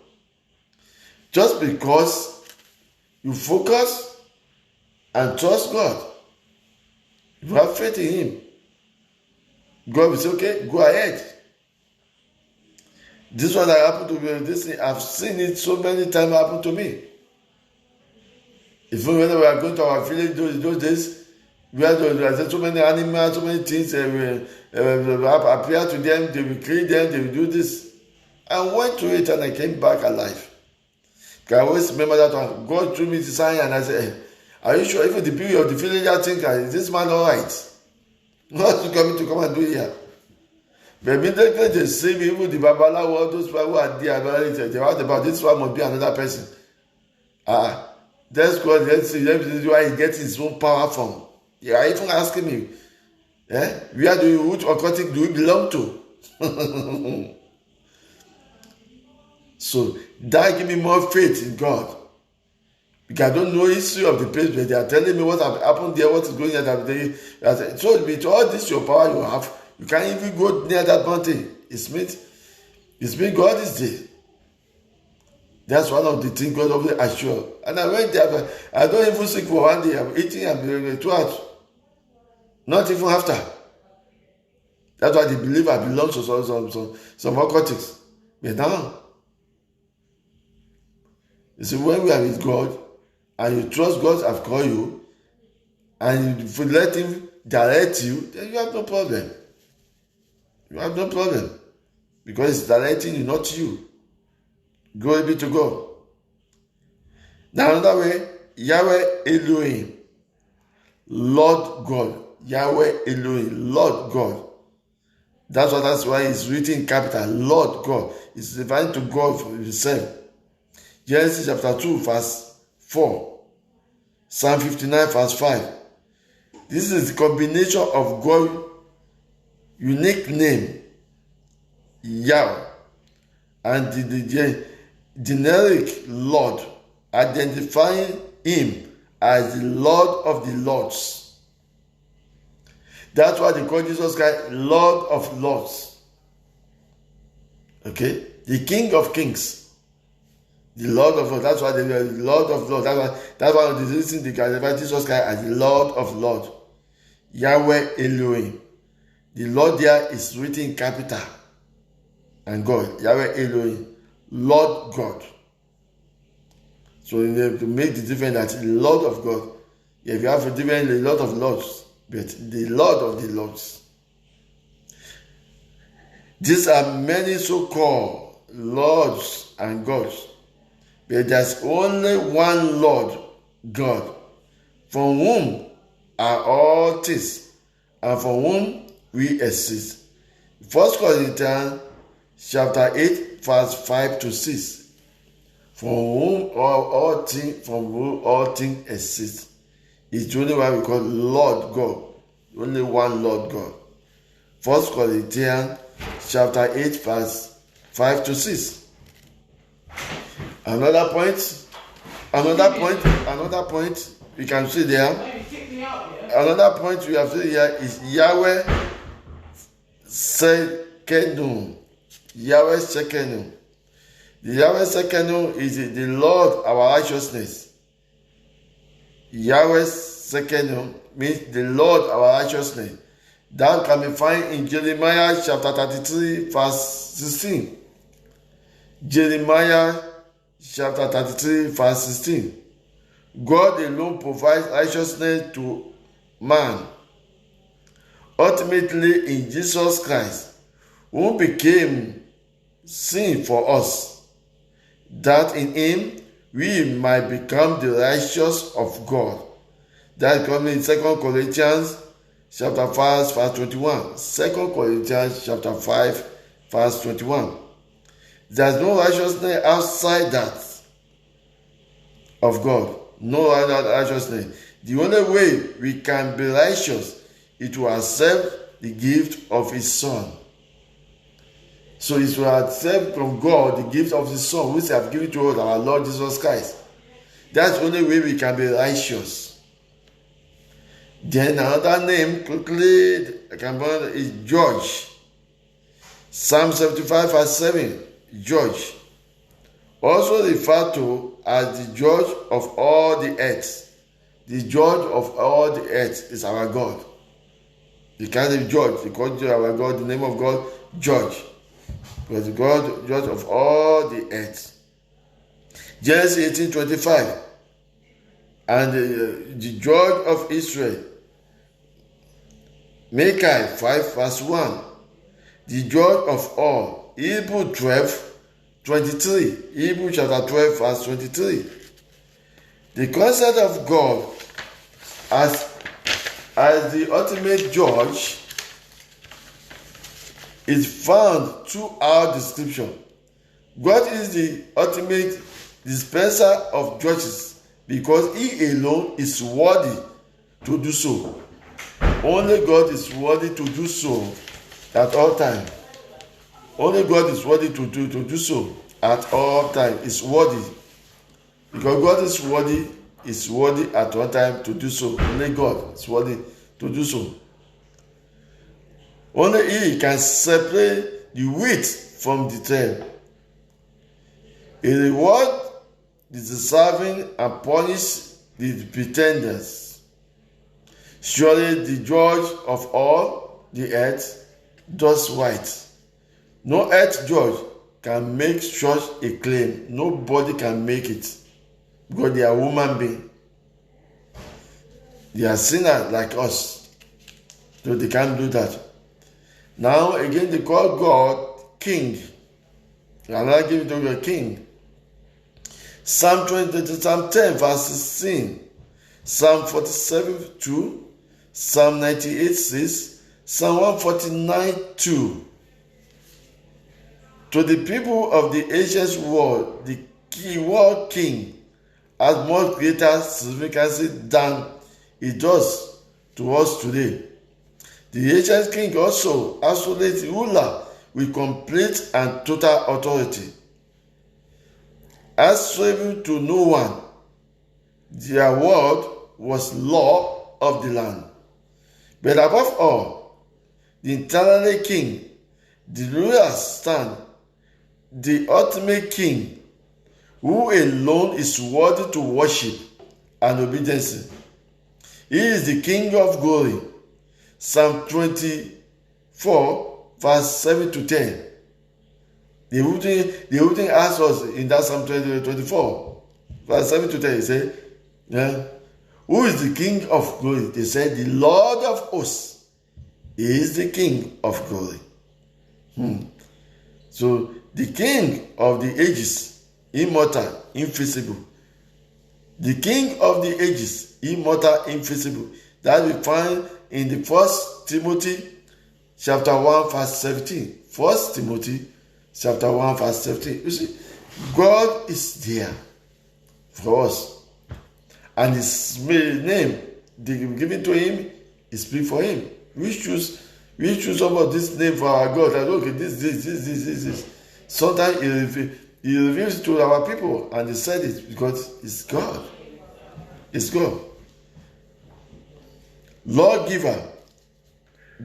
Speaker 1: Just because you focus and trust God, you have faith in Him, God will say, okay, go ahead. This one that happened to me, this thing, I've seen it so many times happen to me. Even when we are going to our village those days, we had so many animals, so many things appear to them, they will kill them, they will do this. I went to it and I came back alive. I always remember that one. God threw me the sign and I said, are you sure? Even the people of the village think, is this man all right? What you coming to come and do here? But immediately they see me, even the Babalawo, those people who are there, they heard about this one must be another person. That's God, let's see why he gets his own power from. You are even asking me, where do you, which occultic do you belong to? So that give me more faith in God. Because I don't know the history of the place, but they are telling me what has happened there, what is going on. So with all this your power you have, you can't even go near that mountain. It means God is there. That's one of the things God always assure. And I went there, but I don't even sick for 1 day. I'm eating and throughout. Not even after. That's why they believe I belong to some occultics. But now, you see, when we are with God, and you trust God have called you, and you let Him direct you, then you have no problem. You have no problem. Because it's directing you, not you. Glory be to God. Now another way, Yahweh Elohim, Lord God. Yahweh Elohim, Lord God. That's why it's written in capital, Lord God. It's referring to God for Himself. Genesis chapter 2 verse 4. Psalm 59 verse 5. This is the combination of God's unique name, Yahweh, and the generic Lord, identifying Him as the Lord of the Lords. That's why they call Jesus Christ Lord of Lords. Okay? The King of Kings. The Lord of Lords. That's why they are the Lord of Lords. That's why the reason they classify Jesus Christ as the Lord of Lords. Yahweh Elohim. The Lord there is written in capital. and God. Yahweh Elohim, Lord God. So you have to make the difference that the Lord of God. If you have a difference, a lot of lords, but the Lord of the Lords. These are many so-called lords and gods, but there's only one Lord God, from whom are all things, and from whom we exist. 1 Corinthians chapter 8, verse 5 to 6. From whom all things exist. It's the only one we call Lord God. Only one Lord God. 1 Corinthians chapter 8, verse 5 to 6. Another point we can see there. Another point we have seen here is Yahweh Sekenu. Yahweh Sekenu. The Yahweh Sekenu is the Lord our righteousness. Yahweh Sekenu means the Lord our righteousness. That can be found in Jeremiah chapter 33, verse 16. Jeremiah chapter 33, verse 16. God alone provides righteousness to man. Ultimately, in Jesus Christ, who became sin for us, that in him we might become the righteous of God. That comes in 2 Corinthians chapter 5, verse 21. 2 Corinthians chapter 5, verse 21. There's no righteousness outside that of God. No other righteousness. The only way we can be righteous is to accept the gift of His Son. So it's to accept from God the gift of His Son, which He has given to us, our Lord Jesus Christ. That's the only way we can be righteous. Then another name quickly I can find is George. Psalm 75 verse 7. George. Also referred to as the judge of all the earth. The judge of all the earth is our God. The kind of judge, the God of our God, the name of God, Judge. Because the God, judge of all the earth. Genesis 18:25. And the judge of Israel. Micah 5 verse 1. The judge of all. Hebrew 12:23. Hebrew chapter 12 verse 23. The concept of God as the ultimate judge is found throughout the scripture. God is the ultimate dispenser of justice because He alone is worthy to do so. Only God is worthy to do so at all times. Only God is worthy to do so at all times. Is worthy. Because God is worthy at one time to do so. Only God is worthy to do so. Only He can separate the wheat from the tare. He reward the deserving and punish the pretenders. Surely the judge of all the earth does right. No earth judge can make such a claim. Nobody can make it. Because they are human beings. They are sinners like us. So they can't do that. Now again they call God King. And I give it to you King. Psalm 10 verse 16. Psalm 47 2. Psalm 98 6. Psalm 149 2. To the people of the ancient world, the word King has much greater significance than it does to us today. The ancient king also absolute ruler with complete and total authority. Answerable to no one, their word was law of the land. But above all, the eternal king, the ruler stand, the ultimate king, who alone is worthy to worship and obedience. He is the King of glory. Psalm 24, verse 7 to 10. They wouldn't ask us in that Psalm 24, verse 7 to 10. He said, yeah, who is the King of glory? They said, the Lord of hosts is the King of glory. So the King of the ages, immortal, invisible. The King of the ages, immortal, invisible. That we find in the 1 Timothy chapter 1 verse 17. 1 Timothy chapter 1 verse 17. You see, God is there for us. And his name given to him is speak for him. We choose some of this name for our God. And okay, this. Sometimes he reveals it to our people, and they said it because it's God. It's God. Lawgiver.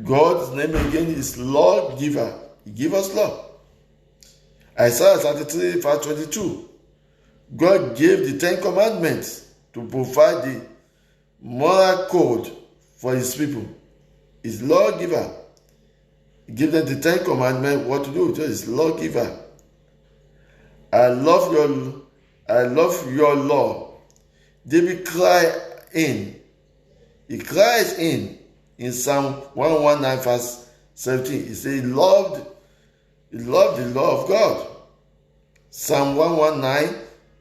Speaker 1: God's name again is Lawgiver. He gives us law. Isaiah 33 verse 22. God gave the 10 commandments to provide the moral code for his people. His lawgiver. He gave them the 10 commandments what to do. His lawgiver. I love your law. David cried in. He cries in Psalm 119 verse 17. He said he loved the law of God. Psalm 119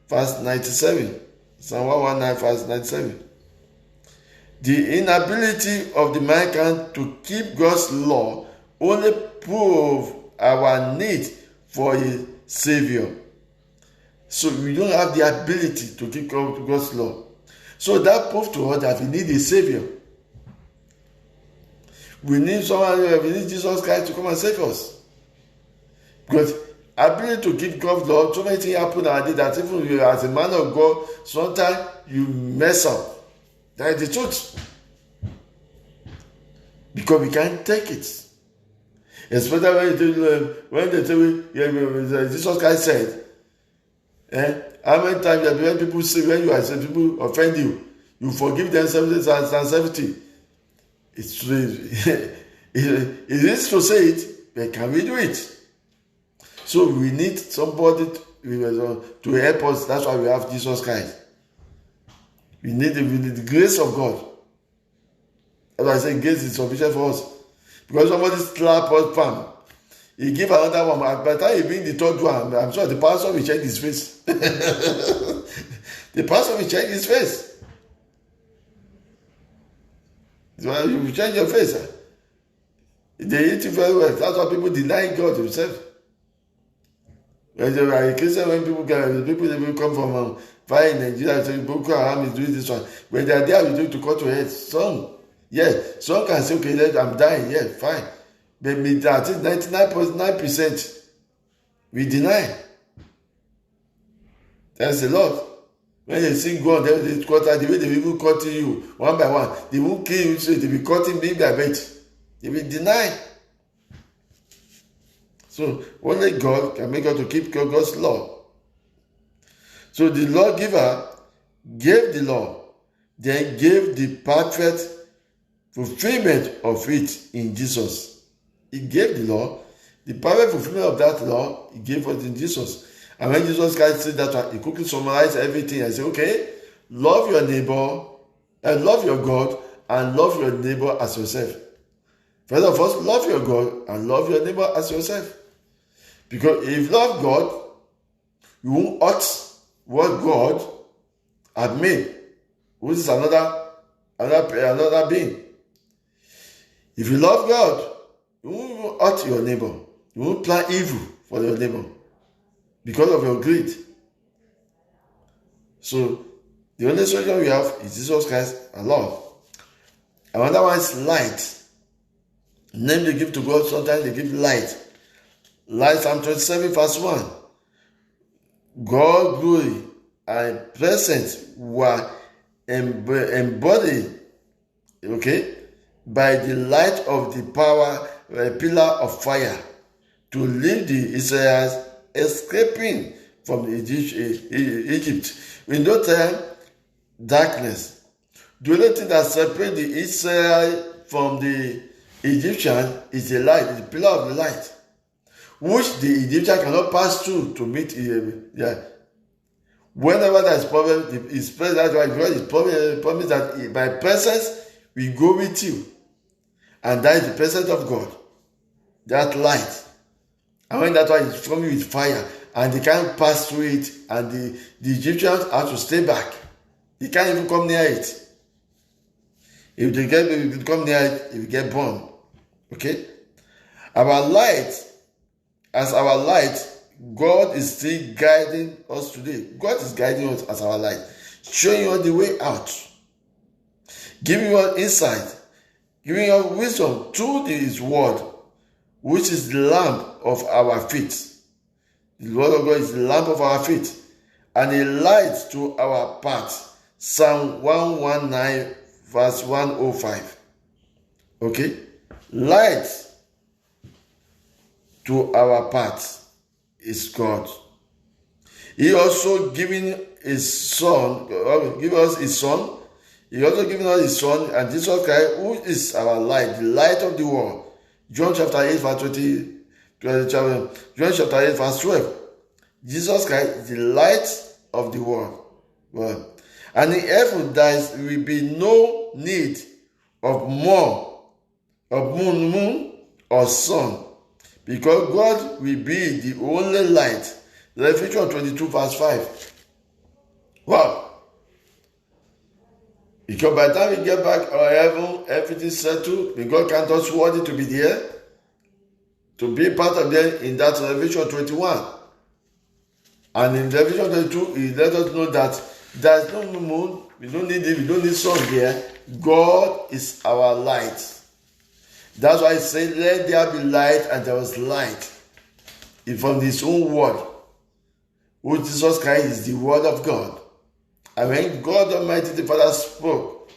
Speaker 1: verse 97. Psalm 119 verse 97. The inability of the mankind to keep God's law only prove our need for a Savior. So we don't have the ability to keep God's law. So that proves to us that we need a Savior. We need someone, we need Jesus Christ to come and save us. Because ability to keep God's law, so many things happen nowadays that even you, as a man of God, sometimes you mess up. That is the truth. Because we can't take it. Especially when they tell me, Jesus Christ said, how many times when people say, when you are saying people offend you, you forgive them 70 and 70. It's it is to say it, but can we do it? So we need somebody to help us. That's why we have Jesus Christ. We need the grace of God. As I say, grace is sufficient for us. Because somebody slap us palm, he give another one. By the time he bring the third one, I'm sure the pastor will change his face. The pastor will change his face. So you will change your face. They eat it very well. That's why people deny God himself. When they are a Christian, when people they come from fire in Nigeria, say Boko Haram is doing this one. When they are there, we do it to cut your head. Some can say, okay, I'm dying. Yeah, fine. But I think 99.9% we deny. That's a lot. When they sing God, they cut out the way they will cut you one by one. They won't kill you, so they will cutting bit by bit. They will deny. So only God can make us to keep God's law. So the lawgiver gave the law, then gave the perfect fulfillment of it in Jesus. He gave the law, the perfect fulfillment of that law, he gave us in Jesus. And when Jesus Christ said that, he quickly summarized everything and said, okay, love your neighbor, and love your God, and love your neighbor as yourself. First of all, love your God and love your neighbor as yourself. Because if you love God, you won't hurt what God had made, which is another being. If you love God, you won't hurt your neighbor. You won't plan evil for your neighbor because of your greed. So the only solution we have is Jesus Christ and love. Another one is light. The name they give to God, sometimes they give light. Light, Psalm 27 verse 1. God, glory, and presence were embodied, okay, by the light of the power, pillar of fire, to lead the Israelites escaping from Egypt. In no time, darkness. The only thing that separates the Israel from the Egyptian is the light, the pillar of the light. which the Egyptian cannot pass through to meet. Whenever there is problem, his presence, that's why God is promised that by presence we go with you. And that is the presence of God. That light. And when that one is from you with fire, and they can't pass through it, and the Egyptians have to stay back. They can't even come near it. If they come near it, they will get burned. Okay? Our light, as our light, God is still guiding us today. God is guiding us as our light, showing us the way out, giving us insight, giving us wisdom through His word, which is the lamp of our feet. The word of God is the lamp of our feet and a light to our path. Psalm 119 verse 105. Okay? Light to our path is God. He also giving His Son, give us His Son. He also giving us His Son, and Jesus Christ, who is our light, the light of the world. John chapter 8 verse 20. John chapter 8 verse 12. Jesus Christ is the light of the world. Well, and in heaven there will be no need of moon or sun, because God will be the only light. Revelation 22 verse 5. Wow. Because by the time we get back our heaven, everything settled, because God count us worthy to be there, to be part of them in that Revelation 21. And in Revelation 22, He let us know that there is no moon, we don't need it, we don't need sun here. God is our light. That's why He said, let there be light, and there was light. From His own word, which Jesus Christ is the word of God. And when God Almighty the Father spoke,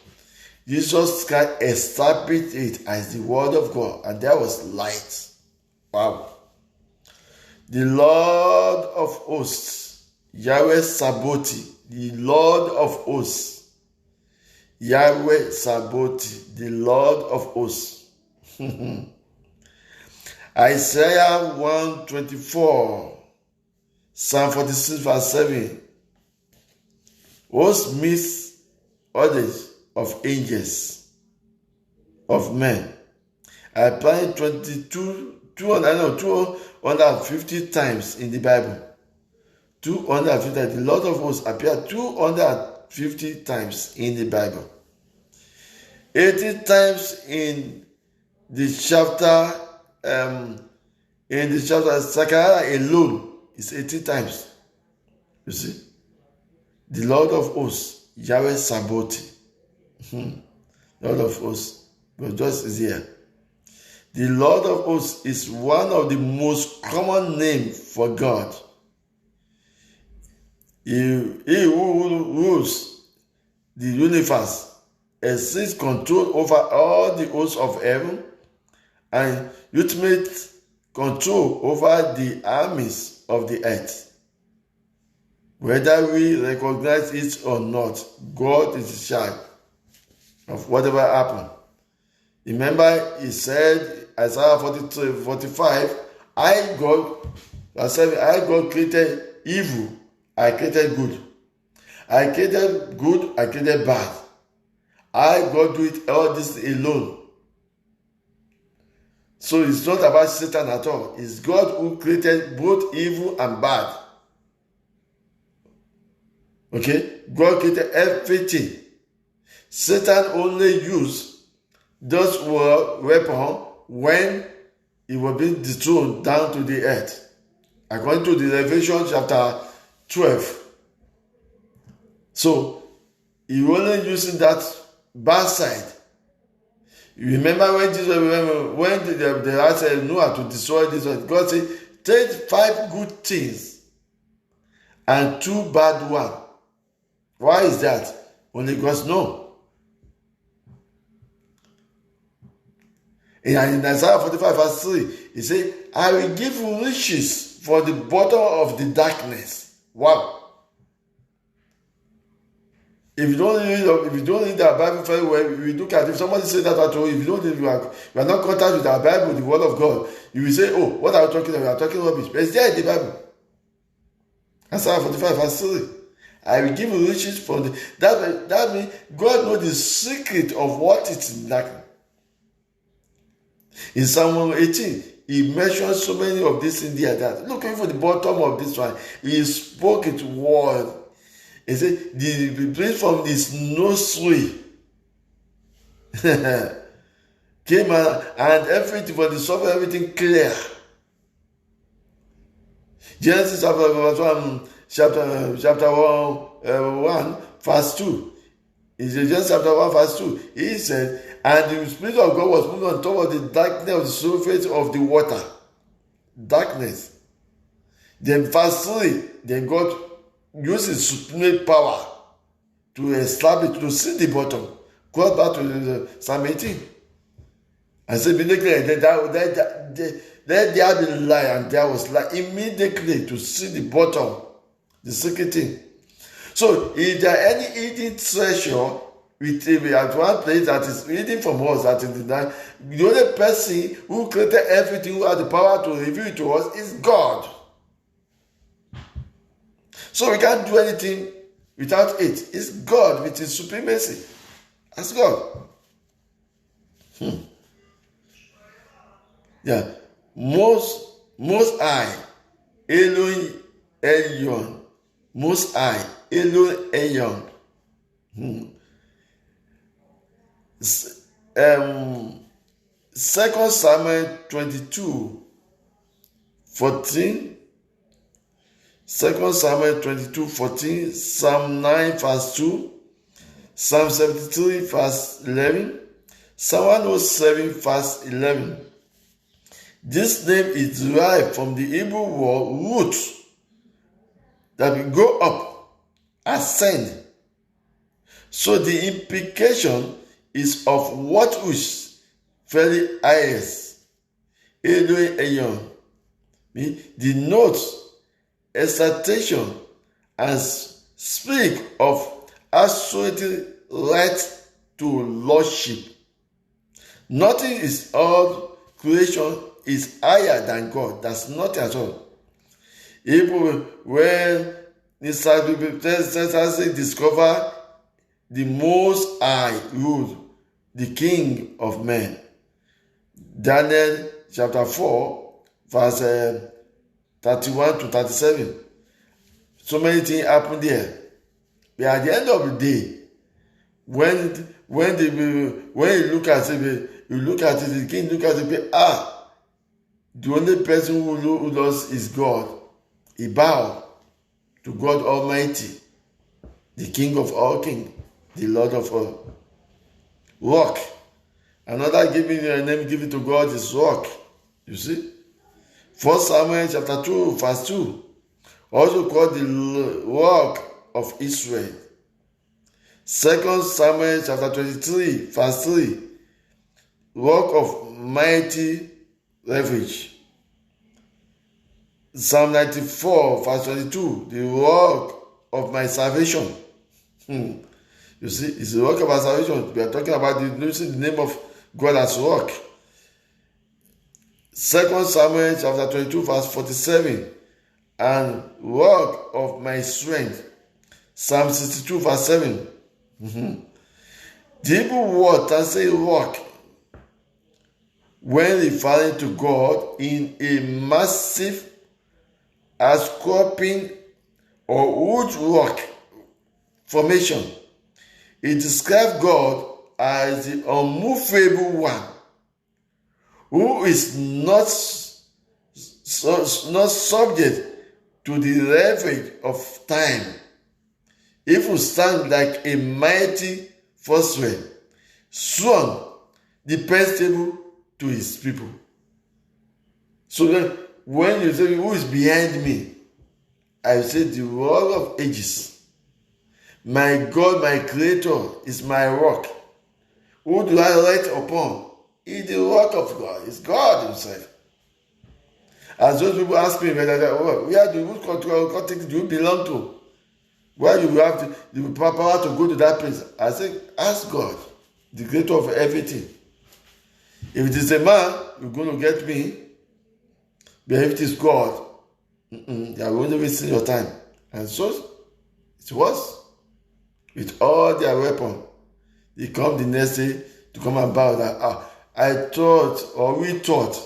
Speaker 1: Jesus Christ established it as the word of God, and there was light. Wow. The Lord of hosts, Yahweh Sabaoth, the Lord of hosts, Yahweh Sabaoth, the Lord of hosts. Isaiah 124, Psalm 46 verse 7. Hosts meets others of angels, of men. I applied 250 times in the Bible. 250 times. The Lord of hosts appeared 250 times in the Bible. 80 times in the chapter, Zechariah alone is 80 times. You see? The Lord of hosts, Yahweh Sabaoth. Lord of hosts, but just is here. The Lord of hosts is one of the most common names for God. He who rules the universe exerts control over all the hosts of heaven and ultimate control over the armies of the earth. Whether we recognize it or not, God is in charge of whatever happened. Remember, He said, Isaiah 45, I God created evil, I created good. I created good, I created bad. I, God, do it all this alone. So it's not about Satan at all. It's God who created both evil and bad. Okay? God created everything. Satan only used those weapons when he was being dethroned down to the earth. According to the Revelation chapter 12. So, he only using that bad side. You remember when Jesus, when they asked Noah to destroy this one, God said, take 5 good things and 2 bad ones. Why is that? Only God knows. In Isaiah 45 verse 3, He said, I will give you riches for the bottom of the darkness. Wow. If you don't read our Bible very well, we look at, if somebody says that at all, if you don't read, you are not in contact with our Bible, the Word of God, you will say, oh, what are you talking about? We are talking rubbish. But it's there in the Bible. Isaiah 45 verse 3. I will give you riches from the... That means God knows the secret of what is in darkness. In Psalm 18, he mentioned so many of these in there that, looking for the bottom of this one, he spoke it word. He said, the breeze from his nursery came out, and everything for the software, everything clear. Genesis chapter 1, verse 2. In Genesis chapter 1, verse 2, he said, and the Spirit of God was moving on top of the darkness of the surface of the water. Darkness. Then verse 3, then God uses supreme power to establish, to see the bottom. Go back to Psalm 18. And say, immediately, let there be light, and there was light. Immediately to see the bottom, the secret thing. So, if there are any hidden treasure at one place that is hidden from us, that is the only person who created everything, who has the power to reveal it to us, is God. So we can't do anything without it. It's God with his supremacy. That's God. Yeah. Most High, Elohim Elyon. Most High, Elohim Elyon. 2 Samuel 22, 14. 2 Samuel 22, 14, Psalm 9, verse 2, Psalm 73, verse 11, Psalm 107, verse 11. This name is derived from the Hebrew word root, that will go up, ascend. So the implication is of what which very highest, Elohim Elyon, denotes exaltation and speak of absolute right to lordship. Nothing is all creation is higher than God. That's not at all. Even when the discover the Most High rule, the King of men. Daniel chapter 4, verse 31 to 37. So many things happen there. But at the end of the day, when you look at it, the king look at it, the only person who lost is God. He bowed to God Almighty, the King of all kings, the Lord of all. Rock. Another giving a name given to God is rock. You see? 1 Samuel chapter 2, verse 2, also called the rock of Israel. 2 Samuel chapter 23, verse 3, rock of mighty refuge. Psalm 94, verse 22, the rock of my salvation. You see, it's the rock of our salvation. We are talking about the name of God as rock. 2 Samuel chapter 22, verse 47, and rock of my strength. Psalm 62, verse 7. The Hebrew word translates rock when referring to God in a massive outcropping or wood rock formation. It describes God as the unmovable one, who is not subject to the ravage of time. If we stand like a mighty fortress, strong, dependable to his people. So then, when you say, who is behind me? I say, the rock of ages. My God, my creator, is my rock. Who do I light upon? He is the rock of God. It's God himself. As those people ask me, where do you belong to? Why you have the power to go to that place? I say, ask God, the creator of everything. If it is a man, you're going to get me. But if it is God, you are going to waste your time. And so it was. With all their weapons, they come the next day to come and bow that. I thought, or we thought,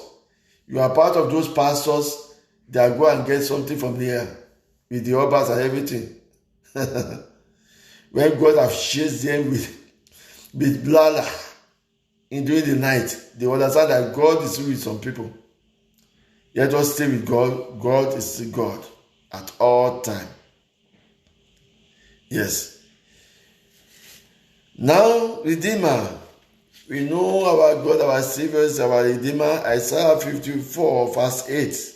Speaker 1: you are part of those pastors that go and get something from there with the obas and everything. When God have chased them with blala during the night, they understand that God is with some people. Let us stay with God. God is still God at all time. Yes. Now, Redeemer. We know our God, our Savior is our Redeemer. Isaiah 54 verse 8.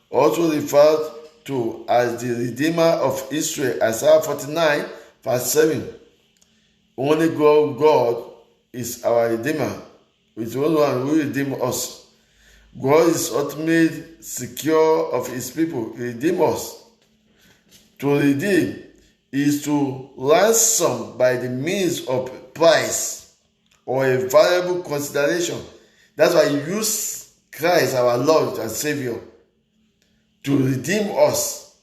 Speaker 1: Also referred to as the Redeemer of Israel. Isaiah 49 verse 7. Only God is our Redeemer. It's the only one who redeems us. God is ultimate secure of his people. He redeems us. To redeem is to ransom by the means of price or a valuable consideration. That's why he used Christ, our Lord and Savior, to redeem us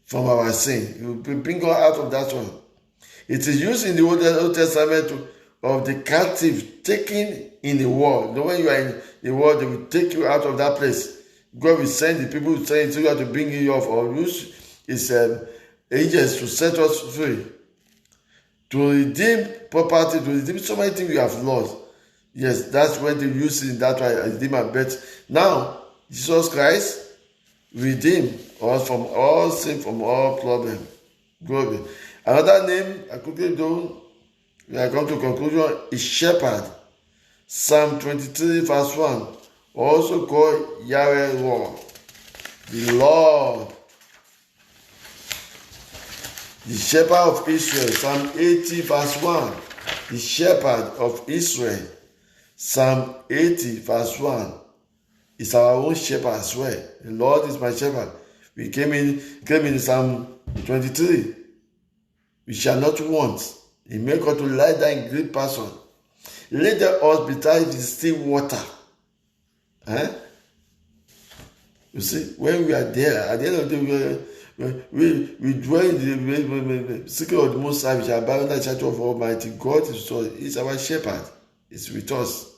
Speaker 1: from our sin. He will bring us out of that one. It is used in the Old Testament of the captive taken in the world. When you are in the world, they will take you out of that place. God will send the people who send you to bring you off, or use his angels to set us free. To redeem property, to redeem so many things we have lost. Yes, that's when they use it in that way, redeemer. But now, Jesus Christ redeem us from all sin, from all problem. Glory. Another name, I quickly do, we are come to conclusion, is Shepherd. Psalm 23 verse 1, also called Yahweh Lord. The Lord, the Shepherd of Israel. Psalm 80 verse 1, the Shepherd of Israel. Psalm 80 verse 1 is our own shepherd as well. The Lord is my shepherd. We came in Psalm 23. We shall not want. He make us to lie down in great passion. Let us beside the still water. You see, when we are there, at the end of the day, we dwell in the secret of the Most High, which are abide under the shadow of Almighty. God is our shepherd. It's with us.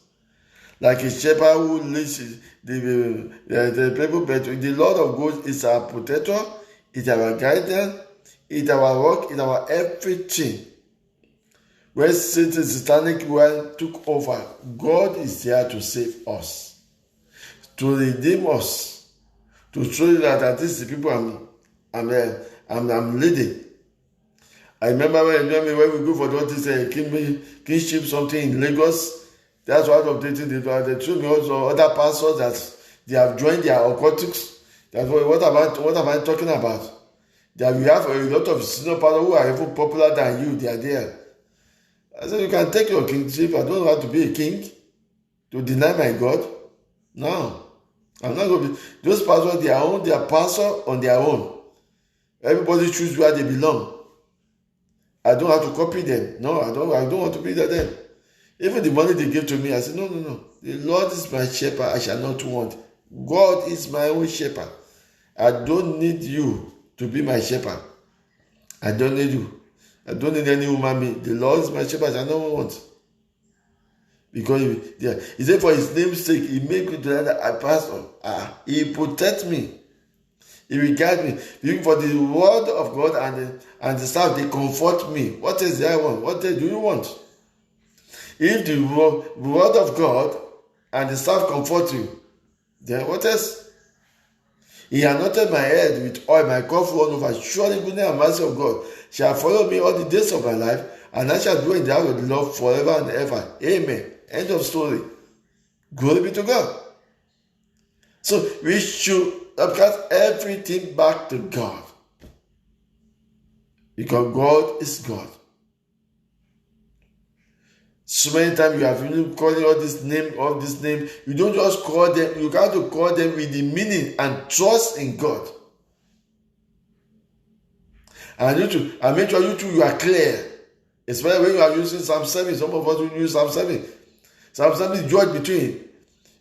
Speaker 1: Like a shepherd who leads the people, but the Lord of God is our protector, is our guidance, is our rock, is our everything. When Satan's satanic world took over, God is there to save us, to redeem us, to show you that this is the people I'm leading. I remember when we go for this kingship something in Lagos. That's one of the things they told me also. Other pastors that they have joined their occultics. That's what am I talking about? That we have a lot of senior pastors who are even popular than you. They are there. I said, you can take your kingship. I don't want to be a king to deny my God. No, I'm not going to be. Those pastors, they are pastor on their own. Everybody choose where they belong. I don't have to copy them. No, I don't want to be like them. Even the money they gave to me, I said, no. The Lord is my shepherd, I shall not want. God is my own shepherd. I don't need you to be my shepherd. I don't need you. I don't need any human being. The Lord is my shepherd, I shall not want. Because he said for his name's sake, he made me to that I pass on. He protect me. He will guide me. Even for the word of God and the staff, they comfort me. What else do I want? What else do you want? If the word of God and the staff comfort you, then what else? He anointed my head with oil, my cup run over. Surely goodness and mercy of God shall follow me all the days of my life, and I shall dwell in the house of the Lord forever and ever. Amen. End of story. Glory be to God. So we should cast everything back to God, because God is God. So many times you have been calling all this name. You don't just call them, you got to call them with the meaning and trust in God. And make sure you are clear. Especially when you are using Psalm 7. Some of us will use Psalm 7. Psalm 7 is judge between.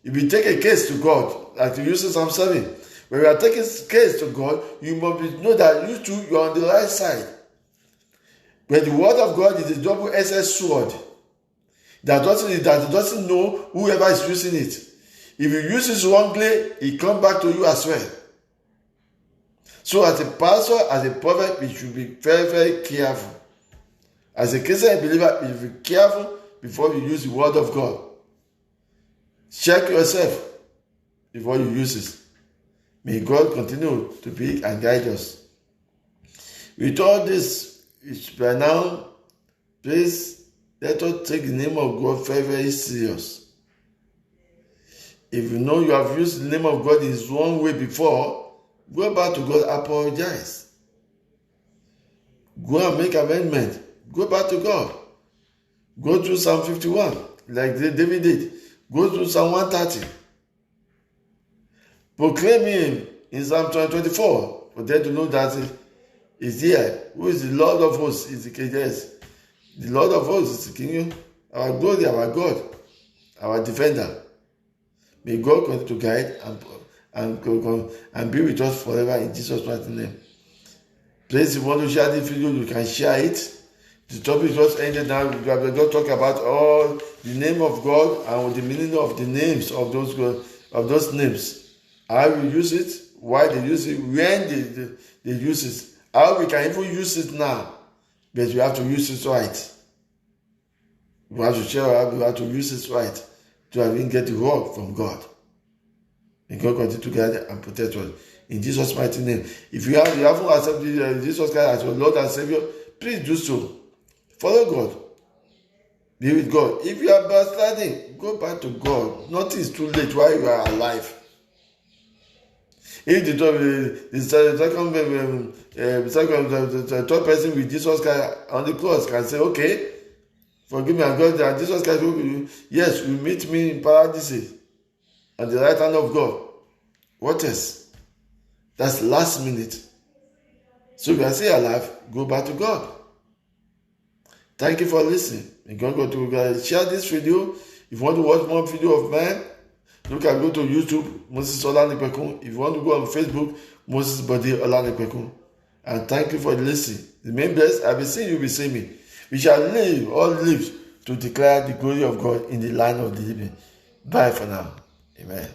Speaker 1: If you take a case to God, like you use Psalm 7, when you are taking a case to God, you must know that you are on the right side. But the word of God is a double-edged sword that doesn't know whoever is using it. If you use it wrongly, it comes back to you as well. So as a pastor, as a prophet, we should be very, very careful. As a Christian believer, you should be careful before you use the word of God. Check yourself before you use it. May God continue to be and guide us. With all this, by now, please let us take the name of God very, very serious. If you know you have used the name of God in wrong way before, go back to God, apologize. Go and make amendment. Go back to God. Go through Psalm 51, like David did. Go through Psalm 130. Proclaim him in Psalm 24, for them to know that is here. Who is the Lord of hosts? Is the King. Yes. The Lord of hosts is the King. Our glory, our God, our defender. May God continue to guide and be with us forever in Jesus' mighty name. Please, if you want to share this video, you can share it. The topic just ended now. We have just talked about all the name of God and the meaning of the names of those names. How we use it, why they use it, when they use it, how we can even use it now. But we have to use it right. We have to share how we have to use it right to even get the word from God. And God continue to guide and protect us. In Jesus' mighty name. If you haven't accepted Jesus Christ as your Lord and Savior, please do so. Follow God. Be with God. If you are backsliding, go back to God. Nothing is too late while you are alive. If the third person with Jesus Christ on the cross can say, okay, forgive me, and God, that Jesus Christ will be, yes, will meet me in paradise at the right hand of God. What else? That's last minute. So if you are still alive, go back to God. Thank you for listening. May God go to share this video. If you want to watch more video of mine, you can go to YouTube, Moses Olanipekun. If you want to go on Facebook, Moses Bode Olanipekun. And thank you for listening. Remain blessed. I will see you will see me. We shall live to declare the glory of God in the land of the living. Bye for now. Amen.